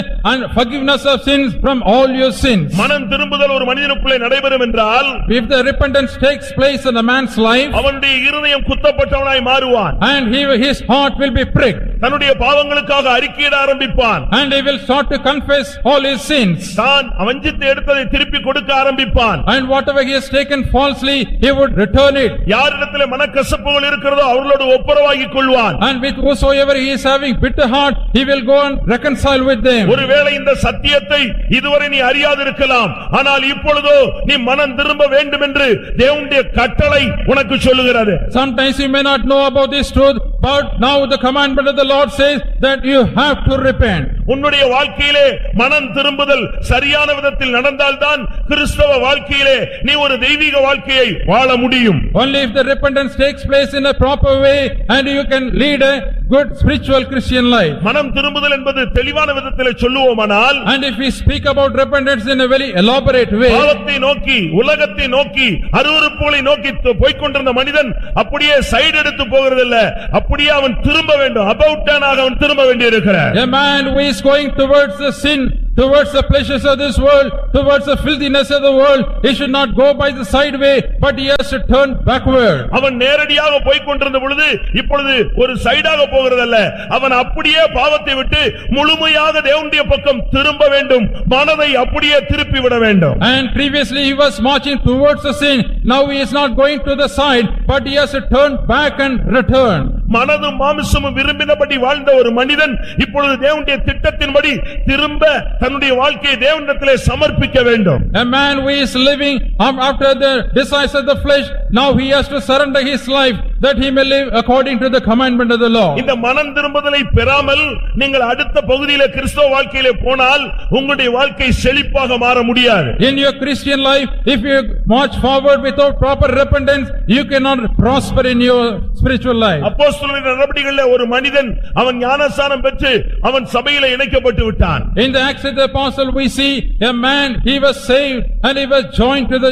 S2: forgiveness of sins from all your sins.
S1: மனம் திரும்புதல் ஒரு மனிதனுக்குள்ளே நடைபெறும் என்றால்,
S2: if the repentance takes place in a man's life,
S1: அவனுடைய இருதயம் குத்தப்பட்டவனாய் மாறுவான்.
S2: and his heart will be pricked,
S1: தன்னுடைய பாவங்களுக்காக அறிக்கையிட ஆரம்பிப்பான்.
S2: and he will start to confess all his sins,
S1: தான் வஞ்சித்து எடுத்ததை திருப்பி கொடுக்க ஆரம்பிப்பான்.
S2: and whatever he has taken falsely he would return it,
S1: யாரிடத்திலே மனக்கசப்புகள் இருக்கிறதோ அவர்களோடு ஒப்புரவாகிக் கொள்வான்.
S2: and with whosoever he is having bitter heart he will go and reconcile with them.
S1: ஒருவேளை இந்த சத்தியத்தை இதுவரை நீ அறியாதிருக்கலாம், ஆனால் இப்பொழுதோ நீ மனம் திரும்ப வேண்டும் என்று தேவனுடைய கட்டளை உனக்கு சொல்லுகிறது.
S2: Sometimes you may not know about this truth, but now the commandment of the Lord says that you have to repent.
S1: உன்னுடைய வாழ்க்கையிலே மனம் திரும்புதல் சரியான விதத்தில் நடந்தால்தான் கிறிஸ்தவ வாழ்க்கையிலே நீ ஒரு தெய்வீக வாழ்க்கையை வாழ முடியும்.
S2: Only if the repentance takes place in a proper way and you can lead a good spiritual Christian life.
S1: மனம் திரும்புதல் என்பது தெளிவான விதத்திலே சொல்லுவோமானால்,
S2: and if we speak about repentance in a very elaborate way,
S1: பாவத்தை நோக்கி உலகத்தை நோக்கி அருவருப்புகளை நோக்கி போய்க் கொண்டிருந்த மனிதன் அப்படியே சைடு எடுத்து போகிறதில்ல, அப்படியே அவன் திரும்ப வேண்டும், அபவுட் டர்ன் ஆக அவன் திரும்ப வேண்டியிருக்கிறார்.
S2: a man who is going towards the sin, towards the pleasures of this world, towards the filthiness of the world, he should not go by the side way, but he has to turn backward.
S1: அவன் நேரடியாக போய்க் கொண்டிருந்த பொழுது இப்பொழுது ஒரு சைடாக போகிறதல்ல, அவன் அப்படியே பாவத்தை விட்டு முழுமையாக தேவனுடைய பக்கம் திரும்ப வேண்டும், மனதை அப்படியே திருப்பி விட வேண்டும்.
S2: And previously he was marching towards the sin, now he is not going to the side, but he has to turn back and return.
S1: மனதும் மாமிசமும் விரும்பினபடி வாழ்ந்த ஒரு மனிதன் இப்பொழுது தேவனுடைய திட்டத்தின்படி திரும்ப தன்னுடைய வாழ்க்கையை தேவனிடத்திலே சமர்ப்பிக்க வேண்டும்.
S2: A man who is living after the desires of the flesh, now he has to surrender his life that he may live according to the commandment of the Lord.
S1: இந்த மனம் திரும்புதலை பெறாமல் நீங்கள் அடுத்த பகுதியிலே கிறிஸ்தவ வாழ்க்கையிலே போனால் உங்களுடைய வாழ்க்கை செழிப்பாக மாற முடியாது.
S2: In your Christian life, if you march forward without proper repentance, you cannot prosper in your spiritual life.
S1: அப்போஸ்தலரின் நடபடிகளிலே ஒரு மனிதன் அவன் ஞானஸ்நானம் பெற்று அவன் சபையிலே இணைக்கப்பட்டு விட்டான்.
S2: In the Acts of the Apostle we see a man, he was saved and he was joined to the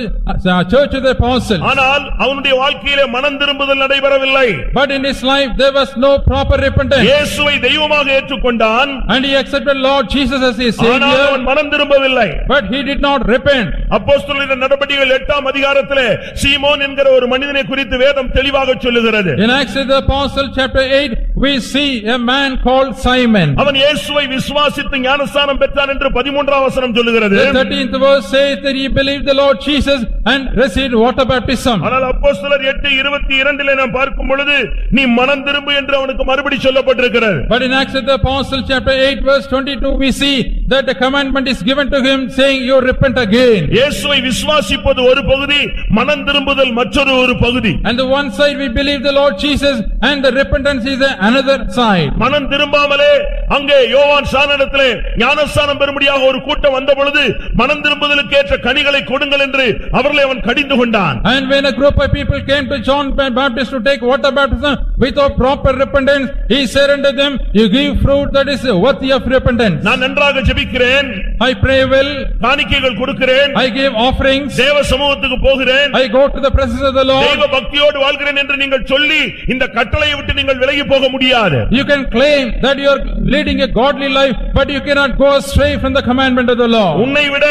S2: church of the apostles.
S1: ஆனால் அவனுடைய வாழ்க்கையிலே மனம் திரும்புதல் நடைபெறவில்லை.
S2: But in his life there was no proper repentance.
S1: இயேசுவை தெய்வமாக ஏற்றுக்கொண்டான்.
S2: And he accepted Lord Jesus as his
S1: ஆனால்
S2: savior.
S1: அவன் மனம் திரும்பவில்லை.
S2: But he did not repent.
S1: அப்போஸ்தலரின் நடபடிகள் 8ஆம் அதிகாரத்திலே சீமோன் என்கிற ஒரு மனிதனை குறித்து வேதம் தெளிவாக சொல்லுகிறது.
S2: In Acts of the Apostle chapter 8 we see a man called Simon.
S1: அவன் இயேசுவை விசுவாசித்து ஞானஸ்நானம் பெற்றான் என்று 13ஆம் வசனம் சொல்லுகிறது.
S2: The 13th verse says that he believed the Lord Jesus and received water baptism.
S1: ஆனால் அப்போஸ்தலர் 8:22 நாம் பார்க்கும் பொழுது நீ மனம் திரும்பு என்று அவனுக்கு மறுபடி சொல்லப்பட்டிருக்கிறது.
S2: But in Acts of the Apostle chapter 8 verse 22 we see that the commandment is given to him saying, you repent again.
S1: இயேசுவை விசுவாசிப்பது ஒரு பகுதி, மனம் திரும்புதல் மற்றொரு பகுதி.
S2: And the one side we believe the Lord Jesus and the repentance is the another side.
S1: மனம் திரும்பாமலே அங்கே யோவான் சானனிடத்திலே ஞானஸ்நானம் பெறும்படியாக ஒரு கூட்டம் வந்த பொழுது மனம் திரும்புதலுக்கு ஏற்ற கனிகளை கொடுங்கள் என்று அவர்களை அவன் கடிந்து கொண்டான்.
S2: And when a group of people came to John Baptist to take water baptism without proper repentance, he said unto them, you give fruit that is worthy of repentance.
S1: நான் நன்றாக ஜெபிக்கிறேன்,
S2: I pray well,
S1: காணிக்கைகள் கொடுக்கிறேன்,
S2: I give offerings,
S1: தேவ சமூகத்துக்கு போகிறேன்,
S2: I go to the presence of the Lord.
S1: தெய்வ பக்தியோடு வாழ்கிறேன் என்று நீங்கள் சொல்லி இந்த கட்டளையை விட்டு நீங்கள் விலகி போக முடியாது.
S2: You can claim that you are leading a godly life, but you cannot go astray from the commandment of the law.
S1: உன்னை விட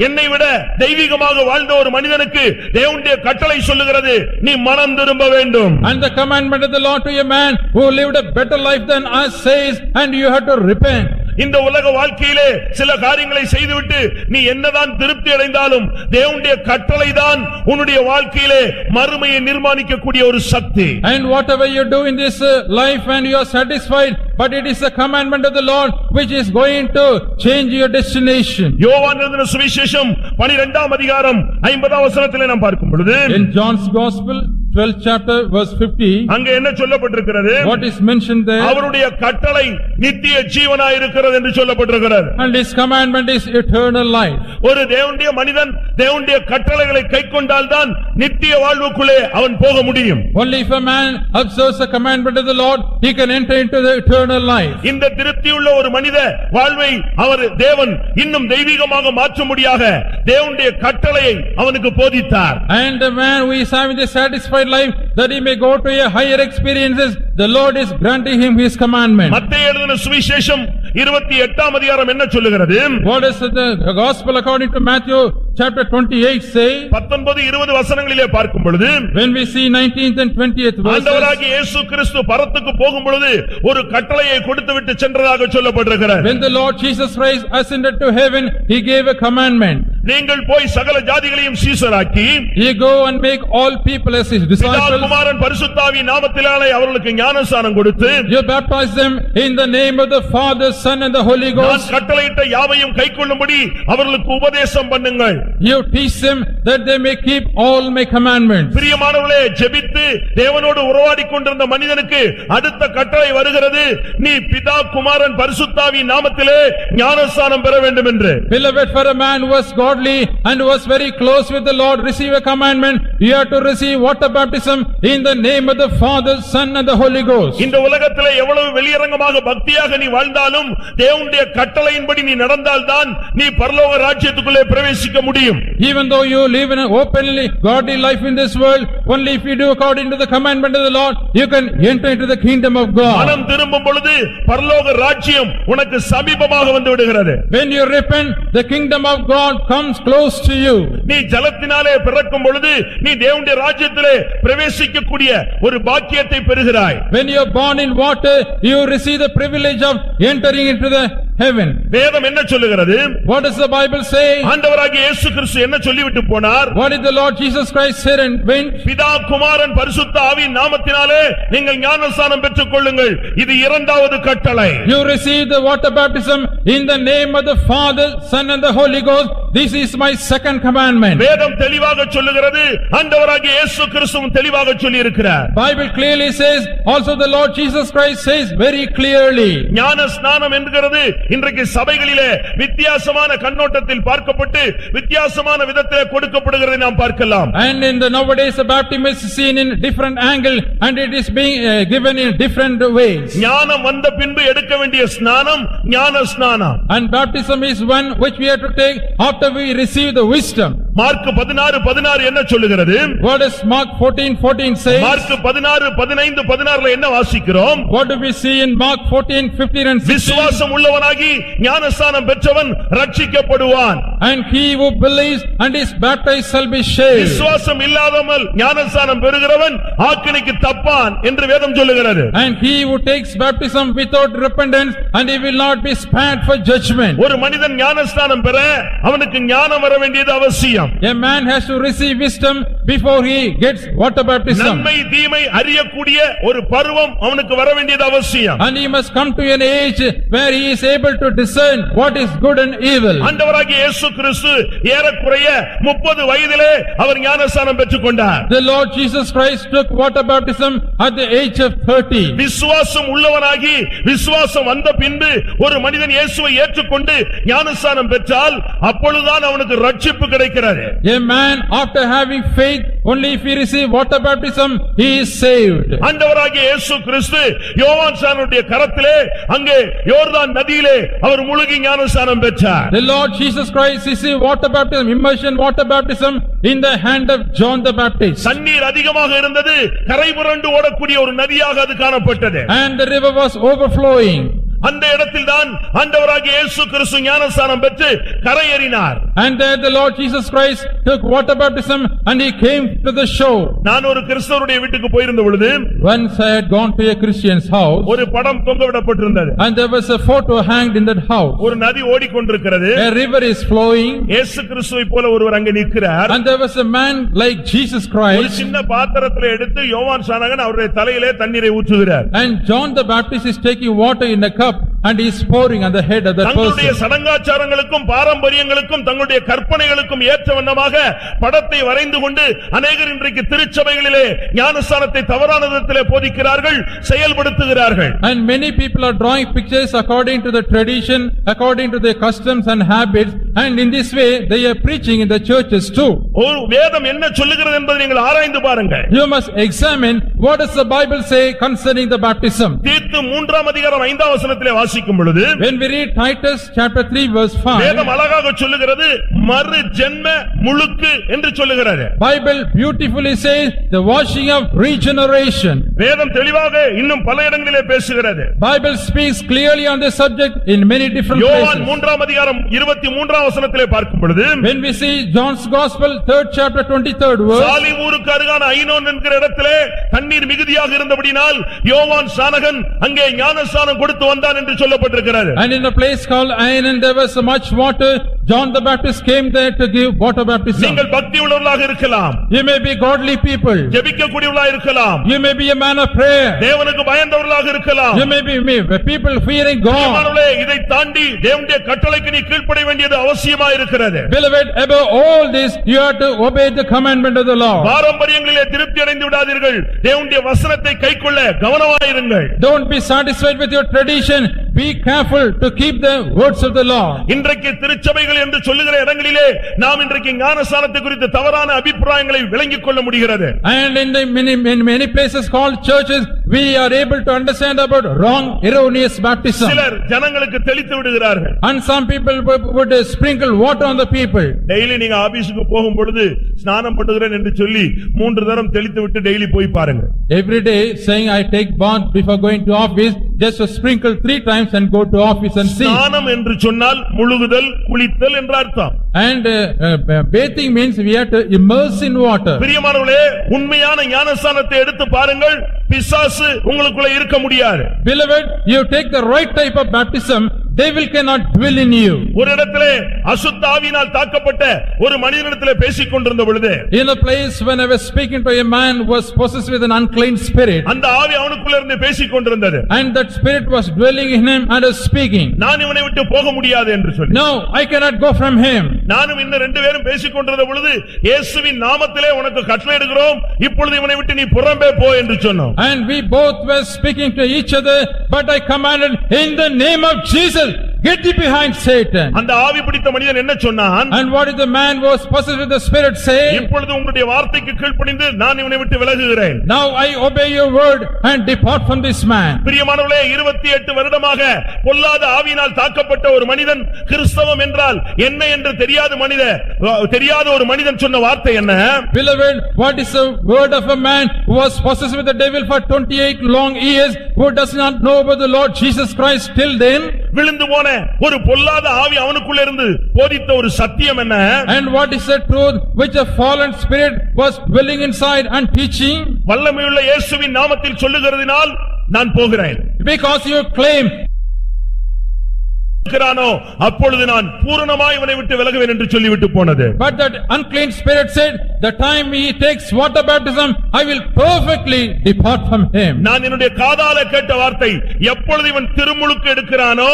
S1: என்னை விட தெய்வீகமாக வாழ்ந்த ஒரு மனிதனுக்கு தேவனுடைய கட்டளை சொல்லுகிறது, நீ மனம் திரும்ப வேண்டும்.
S2: And the commandment of the law to a man who lived a better life than us says, and you have to repent.
S1: இந்த உலக வாழ்க்கையிலே சில காரியங்களை செய்துவிட்டு நீ என்னதான் திருப்தி அடைந்தாலும் தேவனுடைய கட்டளை தான் உன்னுடைய வாழ்க்கையிலே மறுமையை நிர்மாணிக்கக்கூடிய ஒரு சக்தி.
S2: And whatever you do in this life and you are satisfied, but it is the commandment of the Lord which is going to change your destination.
S1: யோவான் எழுதின சுவிசேஷம் 12ஆம் அதிகாரம் 50ஆம் வசனத்திலே நாம் பார்க்கும் பொழுது,
S2: In John's Gospel, 12th chapter, verse 50,
S1: அங்கே என்ன சொல்லப்பட்டிருக்கிறது?
S2: what is mentioned there?
S1: அவருடைய கட்டளை நித்திய ஜீவனாய் இருக்கிறது என்று சொல்லப்பட்டிருக்கிறது.
S2: And his commandment is eternal life.
S1: ஒரு தேவனுடைய மனிதன் தேவனுடைய கட்டளைகளை கைக்கொண்டால் தான் நித்திய வாழ்வுக்குள்ளே அவன் போக முடியும்.
S2: Only if a man observes the commandment of the Lord, he can enter into the eternal life.
S1: இந்த திருப்தியுள்ள ஒரு மனித வாழ்வை அவர் தேவன் இன்னும் தெய்வீகமாக மாற்றும்படியாக தேவனுடைய கட்டளையை அவனுக்கு போதித்தார்.
S2: And the man who is having a satisfied life, that he may go to a higher experiences, the Lord is granting him his commandment.
S1: மத்தேயு எழுதின சுவிசேஷம் 28ஆம் அதிகாரம் என்ன சொல்லுகிறது?
S2: What does the gospel according to Matthew chapter 28 say?
S1: 19-20 வசனங்களிலே பார்க்கும் பொழுது,
S2: When we see 19th and 20th verses,
S1: ஆண்டவராகிய இயேசு கிறிஸ்து பரத்துக்கு போகும் பொழுது ஒரு கட்டளையை கொடுத்துவிட்டு சென்றதாக சொல்லப்பட்டிருக்கிறது.
S2: when the Lord Jesus Christ ascended to heaven, he gave a commandment.
S1: நீங்கள் போய் சகல ஜாதிகளையும் சீஷராக்கி,
S2: Ye go and make all people as his
S1: பிதா
S2: disciples.
S1: குமாரன் பரிசுத்தாவி நாமத்தினாலே அவர்களுக்கு ஞானஸ்நானம் கொடுத்து,
S2: You baptize them in the name of the Father, Son and the Holy
S1: நான்
S2: Ghost.
S1: கட்டளையிட்ட யாவையும் கைக்கொள்ளும்படி அவர்களுக்கு உபதேசம் பண்ணுங்கள்.
S2: You teach them that they may keep all my commandments.
S1: பிரியமானவர்களே, ஜெபித்து தேவனோடு உறவாடிக் கொண்டிருந்த மனிதனுக்கு அடுத்த கட்டளை வருகிறது, நீ பிதா குமாரன் பரிசுத்தாவி நாமத்திலே ஞானஸ்நானம் பெற வேண்டும் என்று.
S2: Beloved, for a man who was godly and was very close with the Lord, receive a commandment, you have to receive water baptism in the name of the Father, Son and the Holy Ghost.
S1: இந்த உலகத்திலே எவ்வளவு வெளியரங்கமாக பக்தியாக நீ வாழ்ந்தாலும் தேவனுடைய கட்டளையின்படி நீ நடந்தால்தான் நீ பரலோக ராஜ்யத்துக்குள்ளே பிரவேசிக்க முடியும்.
S2: Even though you live in an openly godly life in this world, only if you do according to the commandment of the Lord, you can enter into the kingdom of God.
S1: மனம் திரும்பும் பொழுது பரலோக ராஜ்யம் உனக்கு சமீபமாக வந்து விடுகிறது.
S2: When you repent, the kingdom of God comes close to you.
S1: நீ ஜலத்தினாலே பிறக்கும் பொழுது நீ தேவனுடைய ராஜ்யத்திலே பிரவேசிக்கக்கூடிய ஒரு பாக்கியத்தை பெறுகிறாய்.
S2: When you are born in water, you receive the privilege of entering into the heaven.
S1: வேதம் என்ன சொல்லுகிறது?
S2: What does the Bible say?
S1: ஆண்டவராகிய இயேசு கிறிஸ்து என்ன சொல்லிவிட்டு போனார்?
S2: What did the Lord Jesus Christ said and went?
S1: பிதா குமாரன் பரிசுத்த ஆவியின் நாமத்தினாலே நீங்கள் ஞானஸ்நானம் பெற்றுக் கொள்ளுங்கள், இது இரண்டாவது கட்டளை.
S2: You receive the water baptism in the name of the Father, Son and the Holy Ghost. This is my second commandment.
S1: வேதம் தெளிவாக சொல்லுகிறது, ஆண்டவராகிய இயேசு கிறிஸ்துவும் தெளிவாக சொல்லி இருக்கிறார்.
S2: Bible clearly says, also the Lord Jesus Christ says very clearly.
S1: ஞானஸ்நானம் என்கிறது இன்றைக்கு சபைகளிலே வித்தியாசமான கண்ணோட்டத்தில் பார்க்கப்பட்டு வித்தியாசமான விதத்திலே கொடுக்கப்படுகிறதை நாம் பார்க்கலாம்.
S2: And in the nowadays the baptism is seen in different angle and it is being given in different ways.
S1: ஞானம் வந்த பின்பு எடுக்க வேண்டிய ஸ்நானம் ஞான ஸ்நானம்.
S2: And baptism is one which we have to take after we receive the wisdom.
S1: Mark 16:16 என்ன சொல்லுகிறது?
S2: What does Mark 14:14 say?
S1: Mark 16:15-16 என்ன வாசிக்கிறோம்?
S2: What do we see in Mark 14:15 and 16?
S1: விசுவாசம் உள்ளவனாகி ஞானஸ்நானம் பெற்றவன் ரட்சிக்கப்படுவான்.
S2: And he who believes and is baptized shall be saved.
S1: விசுவாசம் இல்லாதவன் ஞானஸ்நானம் பெறுகிறவன் ஆக்கினைக்கு தப்பான் என்று வேதம் சொல்லுகிறது.
S2: And he who takes baptism without repentance and he will not be spared for judgment.
S1: ஒரு மனிதன் ஞானஸ்நானம் பெற அவனுக்கு ஞானம் வர வேண்டியது அவசியம்.
S2: A man has to receive wisdom, before he gets water baptism.
S1: நன்மை தீமை அறியக்கூடிய ஒரு பருவம் அவனுக்கு வர வேண்டியது அவசியம்.
S2: And he must come to an age where he is able to discern what is good and evil.
S1: ஆண்டவராகிய இயேசு கிறிஸ்து ஏறக்குறைய 30 வயதிலே அவர் ஞானஸ்நானம் பெற்றுக்கொண்டார்.
S2: The Lord Jesus Christ took water baptism at the age of 30.
S1: விசுவாசம் உள்ளவனாகி விசுவாசம் வந்த பின்பு ஒரு மனிதன் இயேசுவை ஏற்றுக்கொண்டு ஞானஸ்நானம் பெற்றால் அப்பொழுதுதான் அவனுக்கு ரட்சிப்பு கிடைக்கிறது.
S2: A man after having faith, only if he receive water baptism, he is saved.
S1: ஆண்டவராகிய இயேசு கிறிஸ்து யோவான் சானனுடைய கரத்திலே அங்கே யோர்தான் நதியிலே அவர் முழுகி ஞானஸ்நானம் பெற்றார்.
S2: The Lord Jesus Christ received water baptism, immersion water baptism in the hand of John the Baptist.
S1: தண்ணீர் அதிகமாக இருந்தது, கரை புரண்டு ஓடக்கூடிய ஒரு நதியாக அது காணப்பட்டது.
S2: And the river was overflowing.
S1: அந்த இடத்தில்தான் ஆண்டவராகிய இயேசு கிறிஸ்து ஞானஸ்நானம் பெற்று கரையேறினார்.
S2: And there the Lord Jesus Christ took water baptism and he came to the shore.
S1: நான் ஒரு கிறிஸ்தவருடைய வீட்டுக்கு போயிருந்த பொழுது
S2: Once I had gone to a Christian's house
S1: ஒரு படம் தொங்கவிடப்பட்டிருந்தது.
S2: and there was a photo hanged in that house.
S1: ஒரு நதி ஓடிக்கொண்டிருக்கிறது.
S2: A river is flowing
S1: இயேசு கிறிஸ்துவை போல ஒருவர் அங்கே நிற்கிறார்.
S2: and there was a man like Jesus
S1: ஒரு
S2: Christ.
S1: சின்ன பாத்திரத்திலே எடுத்து யோவான் சானகன் அவருடைய தலையிலே தண்ணீரை ஊற்றுகிறார்.
S2: And John the Baptist is taking water in a cup and he is pouring on the head of that
S1: தங்களுடைய
S2: person.
S1: சடங்காச்சாரங்களுக்கும் பாரம்பரியங்களுக்கும் தங்களுடைய கற்பனைகளுக்கும் ஏற்ற வண்ணமாக படத்தை வரைந்து கொண்டு அநேகர் இன்றைக்கு திருச்சபைகளிலே ஞானஸ்நானத்தை தவறான விதத்திலே போதிக்கிறார்கள், செயல்படுத்துகிறார்கள்.
S2: And many people are drawing pictures according to the tradition, according to their customs and habits, and in this way they are preaching in the churches too.
S1: ஒரு வேதம் என்ன சொல்லுகிறது என்பதை நீங்கள் ஆராய்ந்து பாருங்கள்.
S2: You must examine what does the Bible say concerning the baptism.
S1: தீத்து 3ஆம் அதிகாரம் 5ஆம் வசனத்திலே வாசிக்கும் பொழுது
S2: When we read Titus chapter 3 verse 5,
S1: வேதம் அழகாக சொல்லுகிறது மறு ஜென்ம முழுக்கு என்று சொல்லுகிறது.
S2: Bible beautifully says the washing of regeneration.
S1: வேதம் தெளிவாக இன்னும் பல இடங்களிலே பேசுகிறது.
S2: Bible speaks clearly on this subject in many different
S1: யோவான்
S2: places.
S1: 3ஆம் அதிகாரம் 23ஆம் வசனத்திலே பார்க்கும் பொழுது
S2: When we see John's Gospel 3rd chapter 23rd verse,
S1: சாலிமூருக்கு அருகான ஐனோன் என்கிற இடத்திலே தண்ணீர் மிகுதியாக இருந்தபடினால் யோவான் சானகன் அங்கே ஞானஸ்நானம் கொடுத்து வந்தான் என்று சொல்லப்பட்டிருக்கிறது.
S2: and in a place called Aenon there was so much water, John the Baptist came there to give water baptism.
S1: நீங்கள் பக்தி உள்ளவர்களாக இருக்கலாம்,
S2: You may be godly people,
S1: ஜெபிக்கக்கூடியவர்களாக இருக்கலாம்,
S2: you may be a man of prayer,
S1: தேவனுக்கு பயந்தவர்களாக இருக்கலாம்.
S2: you may be people fearing God.
S1: பிரியமானவர்களே, இதை தாண்டி தேவனுடைய கட்டளைக்கு நீ கீழ்ப்படிய வேண்டியது அவசியமாக இருக்கிறது.
S2: Beloved, above all this you have to obey the commandment of the Lord.
S1: பாரம்பரியங்களிலே திருப்தி அடைந்து விடாதீர்கள், தேவனுடைய வசனத்தை கைக்கொள்ள கவனமாயிருங்கள்.
S2: Don't be satisfied with your tradition, be careful to keep the words of the Lord.
S1: இன்றைக்கு திருச்சபைகள் என்று சொல்லுகிற இடங்களிலே நாம் இன்றைக்கு ஞானஸ்நானத்தை குறித்து தவறான அபிப்பிராயங்களை விளங்கிக் கொள்ள முடிகிறது.
S2: And in many places called churches, we are able to understand about wrong, erroneous baptism.
S1: சிலர் ஜனங்களுக்கு தெளித்து விடுகிறார்கள்.
S2: And some people would sprinkle water on the people.
S1: Daily நீங்க ஆபீஸ்க்கு போகும் பொழுது ஸ்நானம் பண்ணுகிறேன் என்று சொல்லி 3 தரம் தெளித்து விட்டு டெய்லி போய் பாருங்க.
S2: Every day saying I take bath before going to office, just to sprinkle 3 times and go to office and see.
S1: ஸ்நானம் என்று சொன்னால் முழுகுதல், குளித்தல் என்ற அர்த்தம்.
S2: And bathing means we have to immerse in water.
S1: பிரியமானவர்களே, உண்மையான ஞானஸ்நானத்தை எடுத்து பாருங்கள், பிசாசு உங்களுக்குள்ள இருக்க முடியாது.
S2: Beloved, you take the right type of baptism, devil cannot dwell in you.
S1: ஒரு இடத்திலே அசுத்த ஆவியினால் தாக்கப்பட்ட ஒரு மனிதனிடத்திலே பேசிக் கொண்டிருந்த பொழுது
S2: In a place when I was speaking to a man who was possessed with an unclean spirit,
S1: அந்த ஆவி அவனுக்குள்ள இருந்து பேசிக் கொண்டிருந்தது.
S2: and that spirit was dwelling in him and was speaking.
S1: நான் இவனை விட்டு போக முடியாது என்று சொல்லி,
S2: No, I cannot go from him.
S1: நானும் இந்த 2 பேரும் பேசிக் கொண்டிருந்த பொழுது இயேசுவின் நாமத்திலே உனக்கு கட்டளையிடுகிறோம், இப்பொழுது இவனை விட்டு நீ புறம்பே போ என்று சொன்னோம்.
S2: And we both were speaking to each other, but I commanded in the name of Jesus, get thee behind Satan.
S1: அந்த ஆவி பிடித்த மனிதன் என்ன சொன்னான்?
S2: And what did the man who was possessed with the spirit say?
S1: இப்பொழுது உங்களுடைய வார்த்தைக்கு கீழ்ப்படிந்து நான் இவனை விட்டு விலகுகிறேன்.
S2: Now I obey your word and depart from this man.
S1: பிரியமானவர்களே, 28 வருடமாக பொல்லாத ஆவியினால் தாக்கப்பட்ட ஒரு மனிதன் கிறிஸ்தவம் என்றால் என்ன என்று தெரியாத ஒரு மனிதன் சொன்ன வார்த்தை என்ன?
S2: Beloved, what is the word of a man who was possessed with the devil for 28 long years, who does not know about the Lord Jesus Christ till then?
S1: விழுந்து போன ஒரு பொல்லாத ஆவி அவனுக்குள்ள இருந்து போதித்த ஒரு சத்தியம் என்ன?
S2: And what is the truth which a fallen spirit was dwelling inside and teaching?
S1: வல்லமையுள்ள இயேசுவின் நாமத்தில் சொல்லுகிறதினால் நான் போகிறேன்.
S2: Because you claim
S1: இருக்கிறானோ அப்பொழுது நான் பூரணமாய் இவனை விட்டு விலகுவேன் என்று சொல்லிவிட்டு போனது.
S2: But that unclean spirit said, the time he takes water baptism, I will perfectly depart from him.
S1: நான் என்னுடைய காதால கேட்ட வார்த்தை, எப்பொழுது இவன் திருமுழுக்கு எடுக்கிறானோ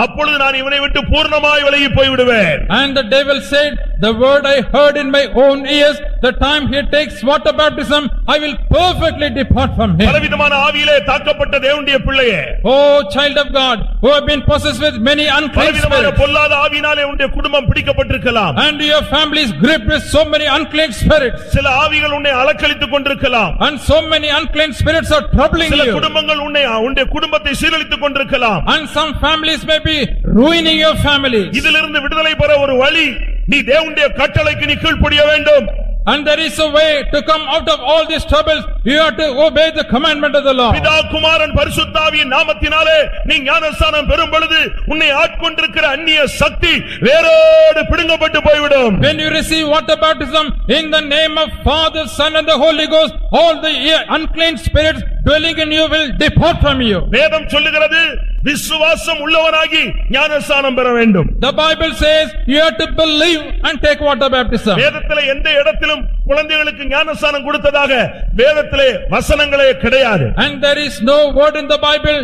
S1: அப்பொழுது நான் இவனை விட்டு பூரணமாய் விலகி போய்விடுவேன்.
S2: And the devil said, the word I heard in my own ears, the time he takes water baptism, I will perfectly depart from him.
S1: பலவிதமான ஆவியிலே தாக்கப்பட்ட தேவனுடைய பிள்ளையே,
S2: Oh child of God, who have been possessed with many unclean
S1: பலவிதமான
S2: spirits,
S1: பொல்லாத ஆவியினாலே உன்னுடைய குடும்பம் பிடிக்கப்பட்டிருக்கலாம்.
S2: and your family is gripped with so many unclean spirits,
S1: சில ஆவிகள் உன்னை அலக்களித்துக் கொண்டிருக்கலாம்.
S2: and so many unclean spirits are troubling
S1: சில
S2: you,
S1: குடும்பங்கள் உன்னுடைய குடும்பத்தை சீரழித்துக் கொண்டிருக்கலாம்.
S2: and some families may be ruining your families.
S1: இதிலிருந்து விடுதலை பெற ஒரு வழி, நீ தேவனுடைய கட்டளைக்கு நீ கீழ்ப்படிய வேண்டும்.
S2: And there is a way to come out of all these troubles. You have to obey the commandment of the Lord.
S1: பிதா குமாரன் பரிசுத்த ஆவியின் நாமத்தினாலே நீ ஞானஸ்நானம் பெறும் பொழுது உன்னை ஆட்கொண்டிருக்கிற அந்நிய சக்தி வேரோடு பிடுங்கப்பட்டு போய்விடும்.
S2: When you receive water baptism in the name of Father, Son and the Holy Ghost, all the unclean spirits dwelling in you will depart from you.
S1: வேதம் சொல்லுகிறது, விசுவாசம் உள்ளவனாகி ஞானஸ்நானம் பெற வேண்டும்.
S2: The Bible says you have to believe and take water baptism.
S1: வேதத்திலே எந்த இடத்திலும் குழந்தைகளுக்கு ஞானஸ்நானம் கொடுத்ததாக வேதத்திலே வசனங்களே கிடையாது.
S2: And there is no word in the Bible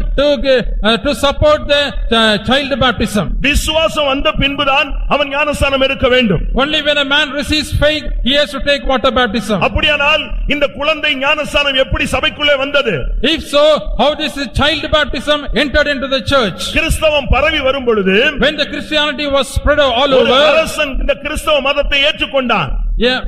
S2: to support the child baptism.
S1: விசுவாசம் வந்த பின்புதான் அவன் ஞானஸ்நானம் எடுக்க வேண்டும்.
S2: Only when a man receives faith, he has to take water baptism.
S1: அப்படியானால் இந்த குழந்தை ஞானஸ்நானம் எப்படி சபைக்குள்ளே வந்தது?
S2: If so, how this child baptism entered into the church?
S1: கிறிஸ்தவம் பரவி வரும் பொழுது
S2: When the Christianity was spread all
S1: ஒரு
S2: over,
S1: அரசன் இந்த கிறிஸ்தவ மதத்தை ஏற்றுக்கொண்டான்.
S2: yeah,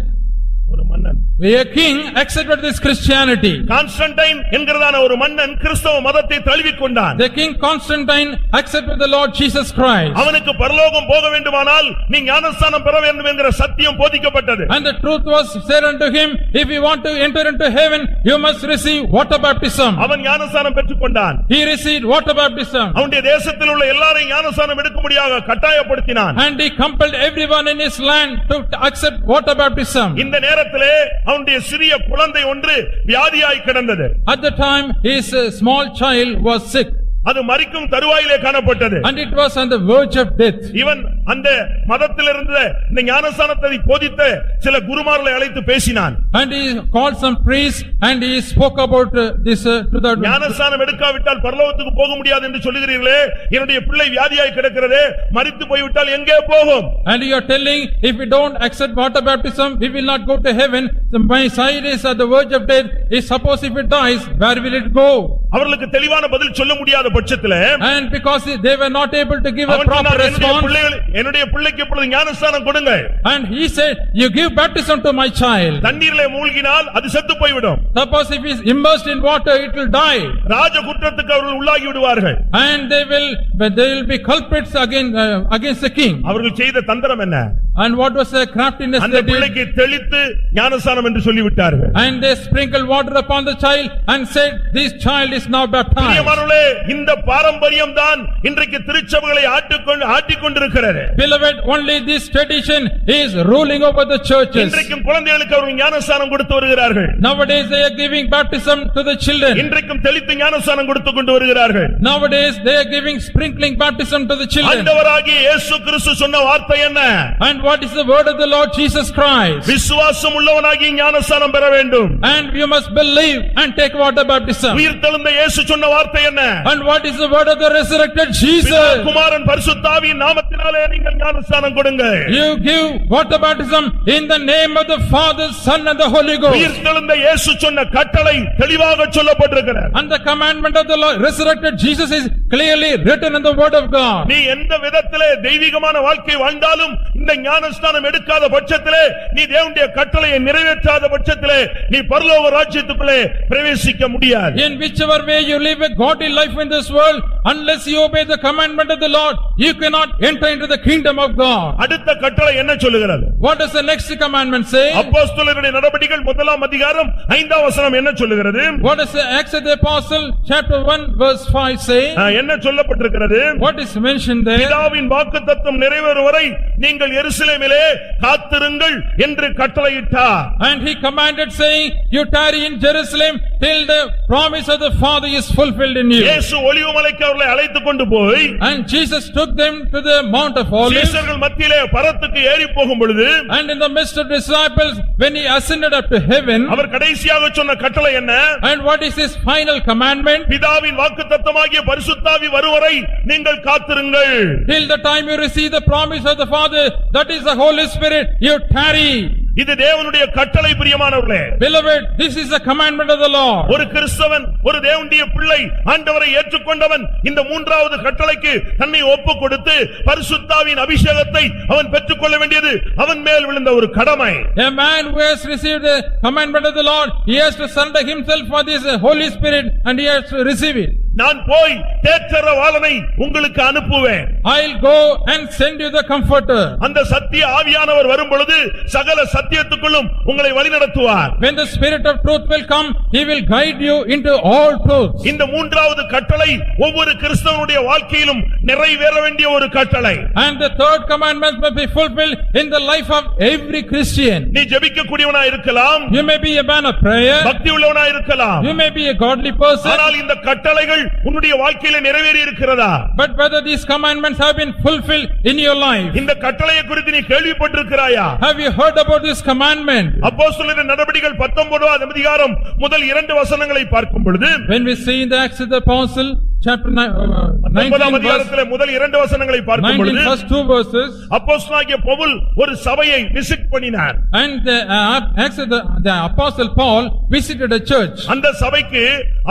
S1: ஒரு மன்னன்,
S2: a king accepted this Christianity.
S1: Constantine என்கிறதான ஒரு மன்னன் கிறிஸ்தவ மதத்தை தழுவிக்கொண்டான்.
S2: The king Constantine accepted the Lord Jesus Christ.
S1: அவனுக்கு பரலோகம் போக வேண்டுமானால் நீ ஞானஸ்நானம் பெற வேண்டும் என்கிற சத்தியம் போதிக்கப்பட்டது.
S2: And the truth was said unto him, if you want to enter into heaven, you must receive water baptism.
S1: அவன் ஞானஸ்நானம் பெற்றுக்கொண்டான்.
S2: He received water baptism.
S1: அவனுடைய தேசத்தில் உள்ள எல்லாரையும் ஞானஸ்நானம் எடுக்கும்படியாக கட்டாயப்படுத்தினான்.
S2: And he compelled everyone in his land to accept water baptism.
S1: இந்த நேரத்திலே அவனுடைய சிறிய குழந்தை ஒன்று வியாதியாய் கிடந்தது.
S2: At the time, his small child was sick.
S1: அது மரிக்கும் தருவாயிலே காணப்பட்டது.
S2: And it was on the verge of death.
S1: இவன் அந்த மதத்திலிருந்து இந்த ஞானஸ்நானத்தை போதித்த சில குருமார்களை அழைத்து பேசினான்.
S2: And he called some priests and he spoke about this to the
S1: ஞானஸ்நானம் எடுக்காவிட்டால் பரலோகத்துக்கு போக முடியாது என்று சொல்லுகிறீர்களே, என்னுடைய பிள்ளை வியாதியாய் கிடக்கிறதே, மரித்து போய்விட்டால் எங்கே போகும்?
S2: And you are telling, if we don't accept water baptism, we will not go to heaven. So my child is at the verge of death. If suppose if it dies, where will it go?
S1: அவர்களுக்கு தெளிவான பதில் சொல்ல முடியாத பட்சத்திலே,
S2: And because they were not able to give a
S1: அவன்
S2: proper
S1: சொன்னான்,
S2: response,
S1: என்னுடைய பிள்ளைக்கு இப்பொழுது ஞானஸ்நானம் கொடுங்க.
S2: and he said, you give baptism to my child.
S1: தண்ணீரிலே மூழ்கினால் அது செத்து போய்விடும்.
S2: Suppose if he is immersed in water, it will die.
S1: ராஜ குற்றத்துக்கு அவர்கள் உள்ளாகி விடுவார்கள்.
S2: And they will be culprits against the king.
S1: அவர்கள் செய்த தந்திரம் என்ன?
S2: And what was the craftiness
S1: அந்த
S2: they did?
S1: பிள்ளைக்கு தெளித்து ஞானஸ்நானம் என்று சொல்லிவிட்டார்கள்.
S2: And they sprinkled water upon the child and said, this child is now baptized.
S1: பிரியமானவர்களே, இந்த பாரம்பரியம் தான் இன்றைக்கு திருச்சபைகளை ஆட்டிக்கொண்டிருக்கிறது.
S2: Beloved, only this tradition is ruling over the churches.
S1: இன்றைக்கும் குழந்தைகளுக்கு அவர்கள் ஞானஸ்நானம் கொடுத்து வருகிறார்கள்.
S2: Nowadays they are giving baptism to the children.
S1: இன்றைக்கும் தெளித்து ஞானஸ்நானம் கொடுத்து கொண்டு வருகிறார்கள்.
S2: Nowadays they are giving sprinkling baptism to the children.
S1: ஆண்டவராகிய இயேசு கிறிஸ்து சொன்ன வார்த்தை என்ன?
S2: And what is the word of the Lord Jesus Christ?
S1: விசுவாசம் உள்ளவனாகி ஞானஸ்நானம் பெற வேண்டும்.
S2: And you must believe and take water baptism.
S1: உயிர்த்தெழுந்த இயேசு சொன்ன வார்த்தை என்ன?
S2: And what is the word of the resurrected Jesus?
S1: குமாரன் பரிசுத்த ஆவியின் நாமத்தினாலே நீங்கள் ஞானஸ்நானம் கொடுங்க.
S2: You give water baptism in the name of the Father, Son and the Holy Ghost.
S1: உயிர்த்தெழுந்த இயேசு சொன்ன கட்டளை தெளிவாக சொல்லப்பட்டிருக்கிறது.
S2: And the commandment of the Lord resurrected Jesus is clearly written in the word of God.
S1: நீ எந்த விதத்திலே தெய்வீகமான வாழ்க்கை வாழ்ந்தாலும் இந்த ஞானஸ்நானம் எடுக்காத பட்சத்திலே, நீ தேவனுடைய கட்டளையை நிறைவேற்றாத பட்சத்திலே நீ பரலோக ராஜ்யத்துக்குள்ளே பிரவேசிக்க முடியாது.
S2: In whichever way you live a godly life in this world, unless you obey the commandment of the Lord, you cannot enter into the kingdom of God.
S1: அடுத்த கட்டளை என்ன சொல்லுகிறது?
S2: What does the next commandment say?
S1: அப்போஸ்தலர்களுடைய நடபடிகள் 1 அதிகாரம் 5 வசனம் என்ன சொல்லுகிறது?
S2: What does the Acts of the Apostle chapter 1 verse 5 say?
S1: என்ன சொல்லப்பட்டிருக்கிறது?
S2: What is mentioned there?
S1: பிதாவின் வாக்குத்தத்தம் நிறைவேறும் வரை நீங்கள் எருசலேமிலே காத்திருங்கள் என்று கட்டளையிட்டார்.
S2: And he commanded saying, you tarry in Jerusalem till the promise of the Father is fulfilled in you.
S1: இயேசு ஒலிவமலைக்கு அவர்களை அழைத்துக் கொண்டு போய்
S2: And Jesus took them to the Mount of Olives.
S1: சீஷர்கள் மத்தியிலே பரத்துக்கு ஏறி போகும் பொழுது
S2: And in the midst of disciples, when he ascended up to heaven,
S1: அவர் கடைசியாக சொன்ன கட்டளை என்ன?
S2: and what is his final commandment?
S1: பிதாவின் வாக்குத்தத்தமாகிய பரிசுத்தாவி வருவரை நீங்கள் காத்திருங்கள்.
S2: Till the time you receive the promise of the Father, that is the Holy Spirit, you tarry.
S1: இது தேவனுடைய கட்டளை பிரியமானவர்களே.
S2: Beloved, this is the commandment of the Lord.
S1: ஒரு கிறிஸ்தவன், ஒரு தேவனுடைய பிள்ளை, ஆண்டவரை ஏற்றுக்கொண்டவன் இந்த மூன்றாவது கட்டளைக்கு தன்னை ஒப்புக் கொடுத்து பரிசுத்தாவின் அபிஷேகத்தை அவன் பெற்றுக்கொள்ள வேண்டியது அவன் மேல் விழுந்த ஒரு கடமை.
S2: A man who has received the commandment of the Lord, he has to surrender himself for this Holy Spirit and he has to receive it.
S1: நான் போய் தேற்றரவாளனை உங்களுக்கு அனுப்புவேன்.
S2: I'll go and send you the comforter.
S1: அந்த சத்திய ஆவியானவர் வரும் பொழுது சகல சத்தியத்துக்குள்ளும் உங்களை வழிநடத்துவார்.
S2: When the Spirit of truth will come, he will guide you into all truth.
S1: இந்த மூன்றாவது கட்டளை ஒவ்வொரு கிறிஸ்தவனுடைய வாழ்க்கையிலும் நிறைவேற வேண்டிய ஒரு கட்டளை.
S2: And the third commandment must be fulfilled in the life of every Christian.
S1: நீ ஜெபிக்கக்கூடியவனா இருக்கலாம்,
S2: You may be a man of prayer,
S1: பக்தி உள்ளவனா இருக்கலாம்,
S2: you may be a godly person,
S1: ஆனால் இந்த கட்டளைகள் உன்னுடைய வாழ்க்கையில நிறைவேறி இருக்கிறதா?
S2: but whether these commandments have been fulfilled in your life.
S1: இந்த கட்டளையை குறித்து நீ கேள்விப்பட்டிருக்கிறாயா?
S2: Have you heard about this commandment?
S1: அப்போஸ்தலரின் நடபடிகள் 19ஆம் அதிகாரம் முதல் 2 வசனங்களை பார்க்கும் பொழுது,
S2: When we see in the Acts of the Apostle, chapter
S1: 19ஆம்
S2: 19 verse,
S1: அதிகாரத்திலே முதல் 2 வசனங்களை பார்க்கும்
S2: 19
S1: பொழுது,
S2: first 2 verses,
S1: அப்போஸ்தலனாகிய பவுல் ஒரு சபையை விசிட் பண்ணினார்.
S2: and the Acts of the Apostle Paul visited a church.
S1: அந்த சபைக்கு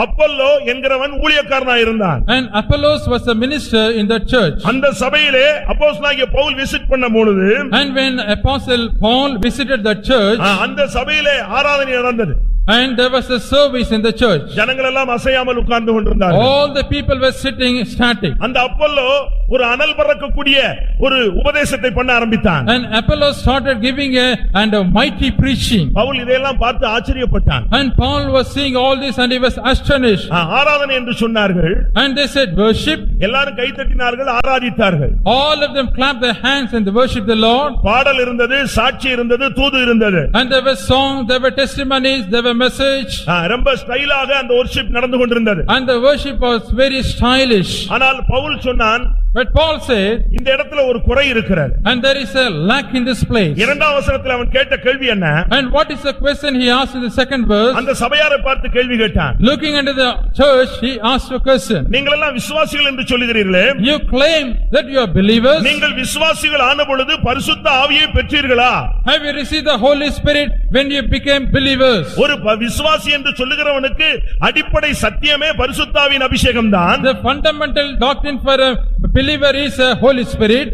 S1: அப்பல்லோ என்கிறவன் ஊழியக்காரனாய் இருந்தான்.
S2: And Apollos was a minister in that church.
S1: அந்த சபையிலே அப்போஸ்தலனாகிய பவுல் விசிட் பண்ண பொழுது,
S2: And when Apostle Paul visited that church,
S1: அந்த சபையிலே ஆராதனை நடந்தது.
S2: and there was a service in the church,
S1: ஜனங்கள் எல்லாம் அசையாமல் உட்கார்ந்து கொண்டிருந்தார்கள்.
S2: all the people were sitting static.
S1: அந்த அப்பல்லோ ஒரு அனல் பறக்கக்கூடிய ஒரு உபதேசத்தை பண்ண ஆரம்பித்தான்.
S2: And Apollos started giving a mighty preaching.
S1: Pavul இதையெல்லாம் பார்த்து ஆச்சரியப்பட்டான்.
S2: And Paul was seeing all this and he was astonished.
S1: ஆராதனை என்று சொன்னார்கள்.
S2: And they said worship.
S1: எல்லாரும் கை தட்டினார்கள், ஆராதித்தார்கள்.
S2: All of them clapped their hands and they worshiped the Lord.
S1: பாடல் இருந்தது, சாட்சி இருந்தது, தூது இருந்தது.
S2: And there were songs, there were testimonies, there were message.
S1: ரொம்ப ஸ்டைலாக அந்த வொர்ஷிப் நடந்து கொண்டிருந்தது.
S2: And the worship was very stylish.
S1: ஆனால் பவுல் சொன்னான்,
S2: But Paul said,
S1: இந்த இடத்துல ஒரு குறை இருக்கிறது.
S2: and there is a lack in this place.
S1: இரண்டாம் வசனத்தில் அவன் கேட்ட கேள்வி என்ன?
S2: And what is the question he asked in the second verse?
S1: அந்த சபையாரை பார்த்து கேள்வி கேட்டான்.
S2: Looking into the church, he asked a question.
S1: நீங்கள் எல்லாம் விசுவாசிகள் என்று சொல்லுகிறீர்களே,
S2: You claim that you are believers.
S1: நீங்கள் விசுவாசிகள் ஆன பொழுது பரிசுத்த ஆவியை பெற்றீர்களா?
S2: Have you received the Holy Spirit when you became believers?
S1: ஒரு விசுவாசி என்று சொல்லுகிறவனுக்கு அடிப்படை சத்தியமே பரிசுத்த ஆவியின் அபிஷேகம் தான்.
S2: The fundamental doctrine for a believer is a Holy Spirit.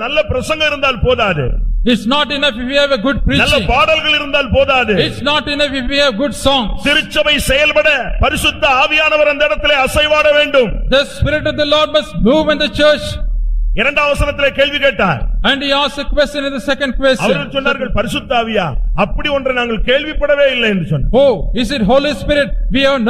S1: நல்ல பிரசங்கம் இருந்தால் போதாது.
S2: It's not enough if you have a good
S1: நல்ல
S2: preaching.
S1: பாடல்கள் இருந்தால் போதாது.
S2: It's not enough if you have good songs.
S1: திருச்சபை செயல்பட பரிசுத்த ஆவியானவர் அந்த இடத்திலே அசைவாட வேண்டும்.
S2: The Spirit of the Lord must move in the church.
S1: இரண்டாம் வசனத்திலே கேள்வி கேட்டார்.
S2: And he asked a question in the second
S1: அவர்கள்
S2: question.
S1: சொன்னார்கள், பரிசுத்த ஆவியா, அப்படி ஒன்றை நாங்கள் கேள்விப்படவே இல்லை என்று சொன்னார்.
S2: Oh, is it Holy Spirit? We have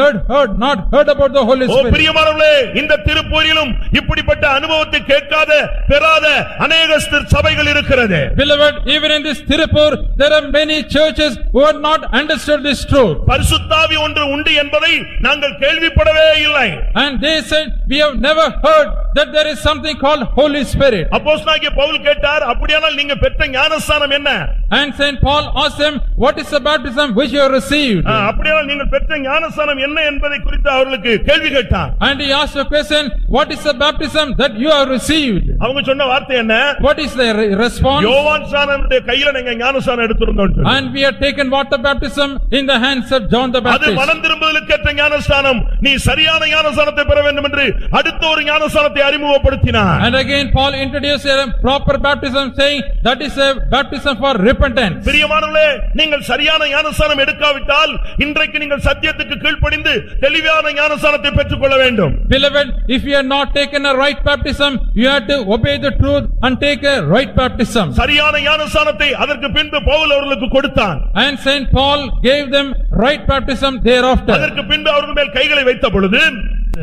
S2: not heard about the Holy
S1: O
S2: Spirit.
S1: பிரியமானவர்களே, இந்த திருப்பூரிலும் இப்படிப்பட்ட அனுபவத்தை கேட்காத பெறாத அநேக சபைகள் இருக்கிறது.
S2: Beloved, even in this Tirupur, there are many churches who have not understood this truth.
S1: பரிசுத்த ஆவி ஒன்று உண்டு என்பதை நாங்கள் கேள்விப்படவே இல்லை.
S2: And they said, we have never heard that there is something called Holy Spirit.
S1: அப்போஸ்தலனாகிய பவுல் கேட்டார், அப்படியானால் நீங்க பெற்ற ஞானஸ்நானம் என்ன?
S2: And Saint Paul asked them, what is the baptism which you have received?
S1: அப்படியானால் நீங்கள் பெற்ற ஞானஸ்நானம் என்ன என்பதை குறித்து அவர்களுக்கு கேள்வி கேட்டார்.
S2: And he asked a question, what is the baptism that you have received?
S1: அவங்க சொன்ன வார்த்தை என்ன?
S2: What is their response?
S1: யோவான் ஸ்நானனுடைய கையில நீங்க ஞானஸ்நானம் எடுத்திருந்தோம்.
S2: And we have taken water baptism in the hands of John the
S1: அது
S2: Baptist.
S1: மனம் திரும்புதலுக்கு ஏற்ற ஞானஸ்நானம். நீ சரியான ஞானஸ்நானத்தை பெற வேண்டும் என்று அடுத்த ஒரு ஞானஸ்நானத்தை அறிமுகப்படுத்தினார்.
S2: And again Paul introduced a proper baptism, saying that is a baptism for repentance.
S1: பிரியமானவர்களே, நீங்கள் சரியான ஞானஸ்நானம் எடுக்காவிட்டால் இன்றைக்கு நீங்கள் சத்தியத்துக்கு கீழ்ப்படிந்து தெளிவான ஞானஸ்நானத்தை பெற்றுக்கொள்ள வேண்டும்.
S2: Beloved, if you have not taken a right baptism, you have to obey the truth and take a right baptism.
S1: சரியான ஞானஸ்நானத்தை அதற்கு பின்பு பவுல் அவர்களுக்கு கொடுத்தான்.
S2: And Saint Paul gave them right baptism thereafter.
S1: அதற்கு பின்பு அவர்கள் மேல் கைகளை வைத்த பொழுது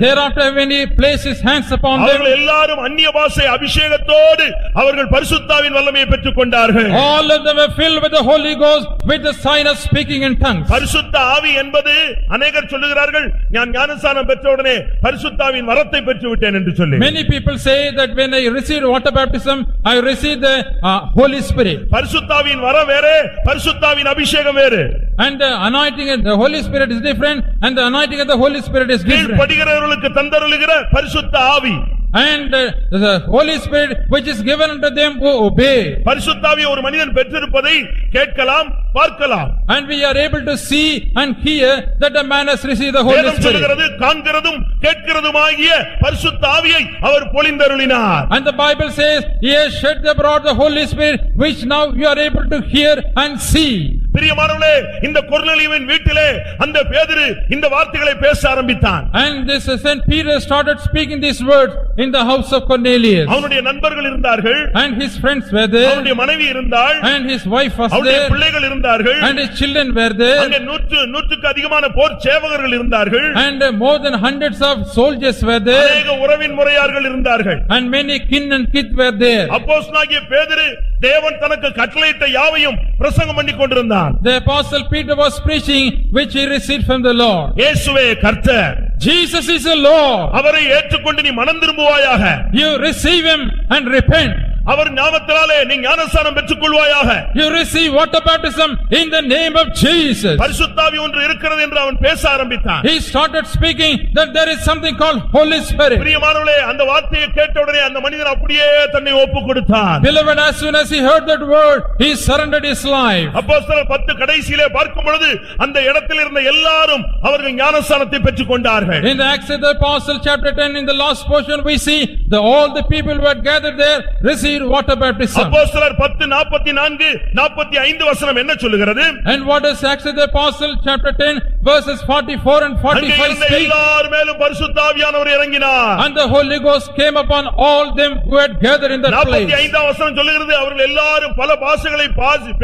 S2: Thereafter when he placed his hands upon them,
S1: அவர்கள் எல்லாரும் அந்நிய பாஷை அபிஷேகத்தோடு அவர்கள் பரிசுத்தாவின் வல்லமையை பெற்றுக்கொண்டார்கள்.
S2: all of them were filled with the Holy Ghost with the sign of speaking in tongues.
S1: பரிசுத்த ஆவி என்பது அநேகர் சொல்லுகிறார்கள், நான் ஞானஸ்நானம் பெற்ற உடனே பரிசுத்தாவின் வரத்தை பெற்று விட்டேன் என்று சொல்லி.
S2: Many people say that when I received water baptism, I received the Holy Spirit.
S1: பரிசுத்தாவின் வரம் வேறே, பரிசுத்தாவின் அபிஷேகம் வேறு.
S2: And the anointing of the Holy Spirit is different, and the anointing of the Holy Spirit is different.
S1: கீழ்ப்படிகிறவர்களுக்கு தந்தருளுகிற பரிசுத்த ஆவி,
S2: and the Holy Spirit which is given unto them who obey.
S1: பரிசுத்த ஆவி ஒரு மனிதன் பெற்றிருப்பதை கேட்கலாம், பார்க்கலாம்.
S2: And we are able to see and hear that the man has received the Holy
S1: வேதம்
S2: Spirit.
S1: சொல்கிறது, காண்கிறதும் கேட்கிறதுமாகிய பரிசுத்த ஆவியை அவர் பொழிந்தருளினார்.
S2: And the Bible says, he has shed abroad the Holy Spirit which now you are able to hear and see.
S1: பிரியமானவர்களே, இந்த கொர்நேலியுவின் வீட்டிலே அந்த பேதுரு இந்த வார்த்தைகளை பேச ஆரம்பித்தான்.
S2: And this Saint Peter started speaking these words in the house of Cornelius.
S1: அவனுடைய நண்பர்கள் இருந்தார்கள்,
S2: And his friends were there,
S1: அவனுடைய மனைவி இருந்தாள்,
S2: and his wife was
S1: அவனுடைய
S2: there,
S1: பிள்ளைகள் இருந்தார்கள்,
S2: and his children were there,
S1: அங்கே நூற்றுக்கு அதிகமான போர் சேவகர்கள் இருந்தார்கள்,
S2: and more than hundreds of soldiers were there,
S1: அநேக உறவின் முறையார்கள் இருந்தார்கள்.
S2: and many kin and kith were there.
S1: அப்போஸ்தலனாகிய பேதுரு தேவன் தனக்கு கட்டளையிட்ட யாவையும் பிரசங்கம் பண்ணி கொண்டிருந்தான்.
S2: The apostle Peter was preaching which he received from the Lord.
S1: இயேசுவே கர்த்தர்,
S2: Jesus is the Lord.
S1: அவரை ஏற்றுக்கொண்டு நீ மனம் திரும்புவாயாக,
S2: You receive him and repent.
S1: அவர் நாமத்தினாலே நீ ஞானஸ்நானம் பெற்றுக் கொள்வாயாக.
S2: You receive water baptism in the name of Jesus.
S1: பரிசுத்த ஆவி ஒன்று இருக்கிறது என்று அவன் பேச ஆரம்பித்தான்.
S2: He started speaking that there is something called Holy Spirit.
S1: பிரியமானவர்களே, அந்த வார்த்தையை கேட்ட உடனே அந்த மனிதன் அப்படியே தன்னை ஒப்புக் கொடுத்தான்.
S2: Beloved, as soon as he heard that word, he surrendered his life.
S1: அப்போஸ்தலர் 10 கடைசியிலே பார்க்கும் பொழுது அந்த இடத்தில் இருந்த எல்லாரும் அவர்கள் ஞானஸ்நானத்தை பெற்றுக் கொண்டார்கள்.
S2: In the Acts of the Apostle chapter 10, in the last portion, we see that all the people who had gathered there received water baptism.
S1: அப்போஸ்தலர் 10:44-45 வசனம் என்ன சொல்லுகிறது?
S2: And what does Acts of the Apostle chapter 10 verses 44 and 45 speak?
S1: எல்லார் மேலும் பரிசுத்த ஆவியானவர் இறங்கினார்.
S2: And the Holy Ghost came upon all them who had gathered in that place.
S1: 45 வசனம் சொல்லுகிறது, அவர்கள் எல்லாரும் பல பாஷைகளை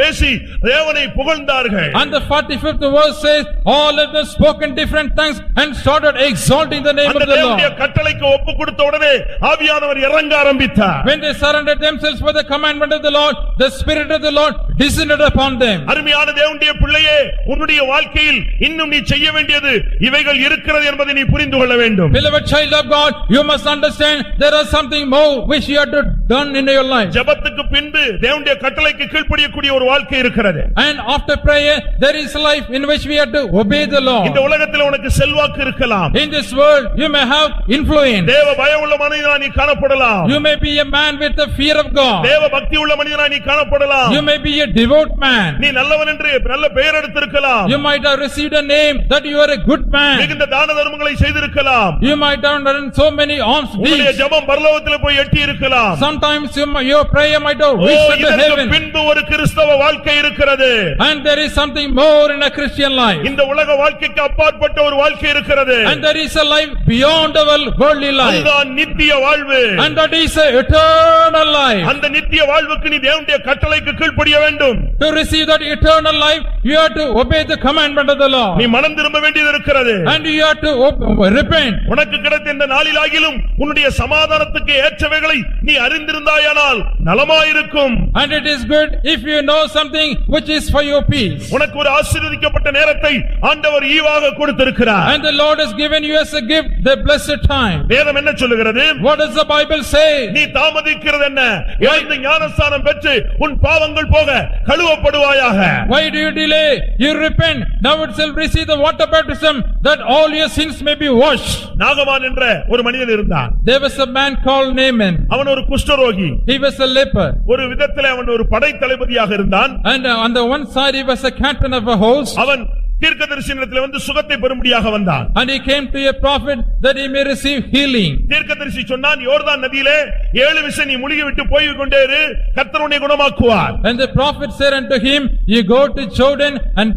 S1: பேசி தேவனை புகழ்ந்தார்கள்.
S2: And the 45th verse says, all of them spoke in different tongues and started exalting the name of the
S1: தேவனுடைய
S2: Lord.
S1: கட்டளைக்கு ஒப்புக் கொடுத்த உடனே ஆவியானவர் இறங்க ஆரம்பித்தார்.
S2: When they surrendered themselves for the commandment of the Lord, the Spirit of the Lord descended upon them.
S1: அருமையான தேவனுடைய பிள்ளையே, உன்னுடைய வாழ்க்கையில் இன்னும் நீ செய்ய வேண்டியது இவைகள் இருக்கிறது என்பதை நீ புரிந்து கொள்ள வேண்டும்.
S2: Beloved child of God, you must understand there is something more which you have to done in your life.
S1: ஜெபத்துக்கு பின்பு தேவனுடைய கட்டளைக்கு கீழ்ப்படியக்கூடிய ஒரு வாழ்க்கை இருக்கிறது.
S2: And after prayer, there is life in which we have to obey the Lord.
S1: இந்த உலகத்தில் உனக்கு செல்வாக்கு இருக்கலாம்.
S2: In this world, you may have influence.
S1: தேவ பயமுள்ள மனிதனாய் நீ காணப்படலாம்.
S2: You may be a man with the fear of God.
S1: தேவ பக்தி உள்ள மனிதனாய் நீ காணப்படலாம்.
S2: You may be a devout man.
S1: நீ நல்லவன் என்று நல்ல பெயர் எடுத்திருக்கலாம்.
S2: You might have received a name that you are a good man.
S1: மிகுந்த தான தர்மங்களை செய்திருக்கலாம்.
S2: You might have done so many alms
S1: உன்னுடைய
S2: deeds.
S1: ஜெபம் பரலோகத்தில் போய் எட்டி இருக்கலாம்.
S2: Sometimes your prayer might have reached to
S1: இதற்கு
S2: heaven.
S1: பின்பு ஒரு கிறிஸ்தவ வாழ்க்கை இருக்கிறது.
S2: And there is something more in a Christian life.
S1: இந்த உலக வாழ்க்கைக்கு அப்பாற்பட்ட ஒரு வாழ்க்கை இருக்கிறது.
S2: And there is a life beyond our worldly life.
S1: அதுதான் நித்திய வாழ்வு.
S2: And that is a eternal life.
S1: அந்த நித்திய வாழ்வுக்கு நீ தேவனுடைய கட்டளைக்கு கீழ்ப்படிய வேண்டும்.
S2: To receive that eternal life, you have to obey the commandment of the Lord.
S1: நீ மனம் திரும்ப வேண்டியது இருக்கிறது.
S2: And you have to repent.
S1: உனக்கு கிடைத்த இந்த நாளிலாகிலும் உன்னுடைய சமாதானத்துக்கு ஏற்றவைகளை நீ அறிந்திருந்தாயானால் நலமாயிருக்கும்.
S2: And it is good if you know something which is for your peace.
S1: உனக்கு ஒரு ஆசீர்வதிக்கப்பட்ட நேரத்தை ஆண்டவர் ஈவாக கொடுத்திருக்கிறார்.
S2: And the Lord has given you as a gift the blessed time.
S1: வேதம் என்ன சொல்லுகிறது?
S2: What does the Bible say?
S1: நீ தாமதிக்கிறது என்ன? எழுந்து ஞானஸ்நானம் பெற்று உன் பாவங்கள் போக கழுவப்படுவாயாக.
S2: Why do you delay? You repent. Now itself receive the water baptism that all your sins may be washed.
S1: நாகமான் என்ற ஒரு மனிதன் இருந்தான்.
S2: There was a man called Naaman.
S1: அவன் ஒரு குஷ்டரோகி.
S2: He was a leper.
S1: ஒரு விதத்திலே அவன் ஒரு படை தளபதியாக இருந்தான்.
S2: And on the one side he was a captain of a host.
S1: அவன் தீர்க்கதரிசனத்திலே வந்து சுகத்தை பெறும்படியாக வந்தான்.
S2: And he came to a prophet that he may receive healing.
S1: தீர்க்கதரிசி சொன்னான், யோர்தான் நதியிலே 7 விசை நீ முழுகி விட்டு போய் கொண்டே இரு, கர்த்தர் உன்னை குணமாக்குவார்.
S2: And the prophet said unto him, you go to Jordan and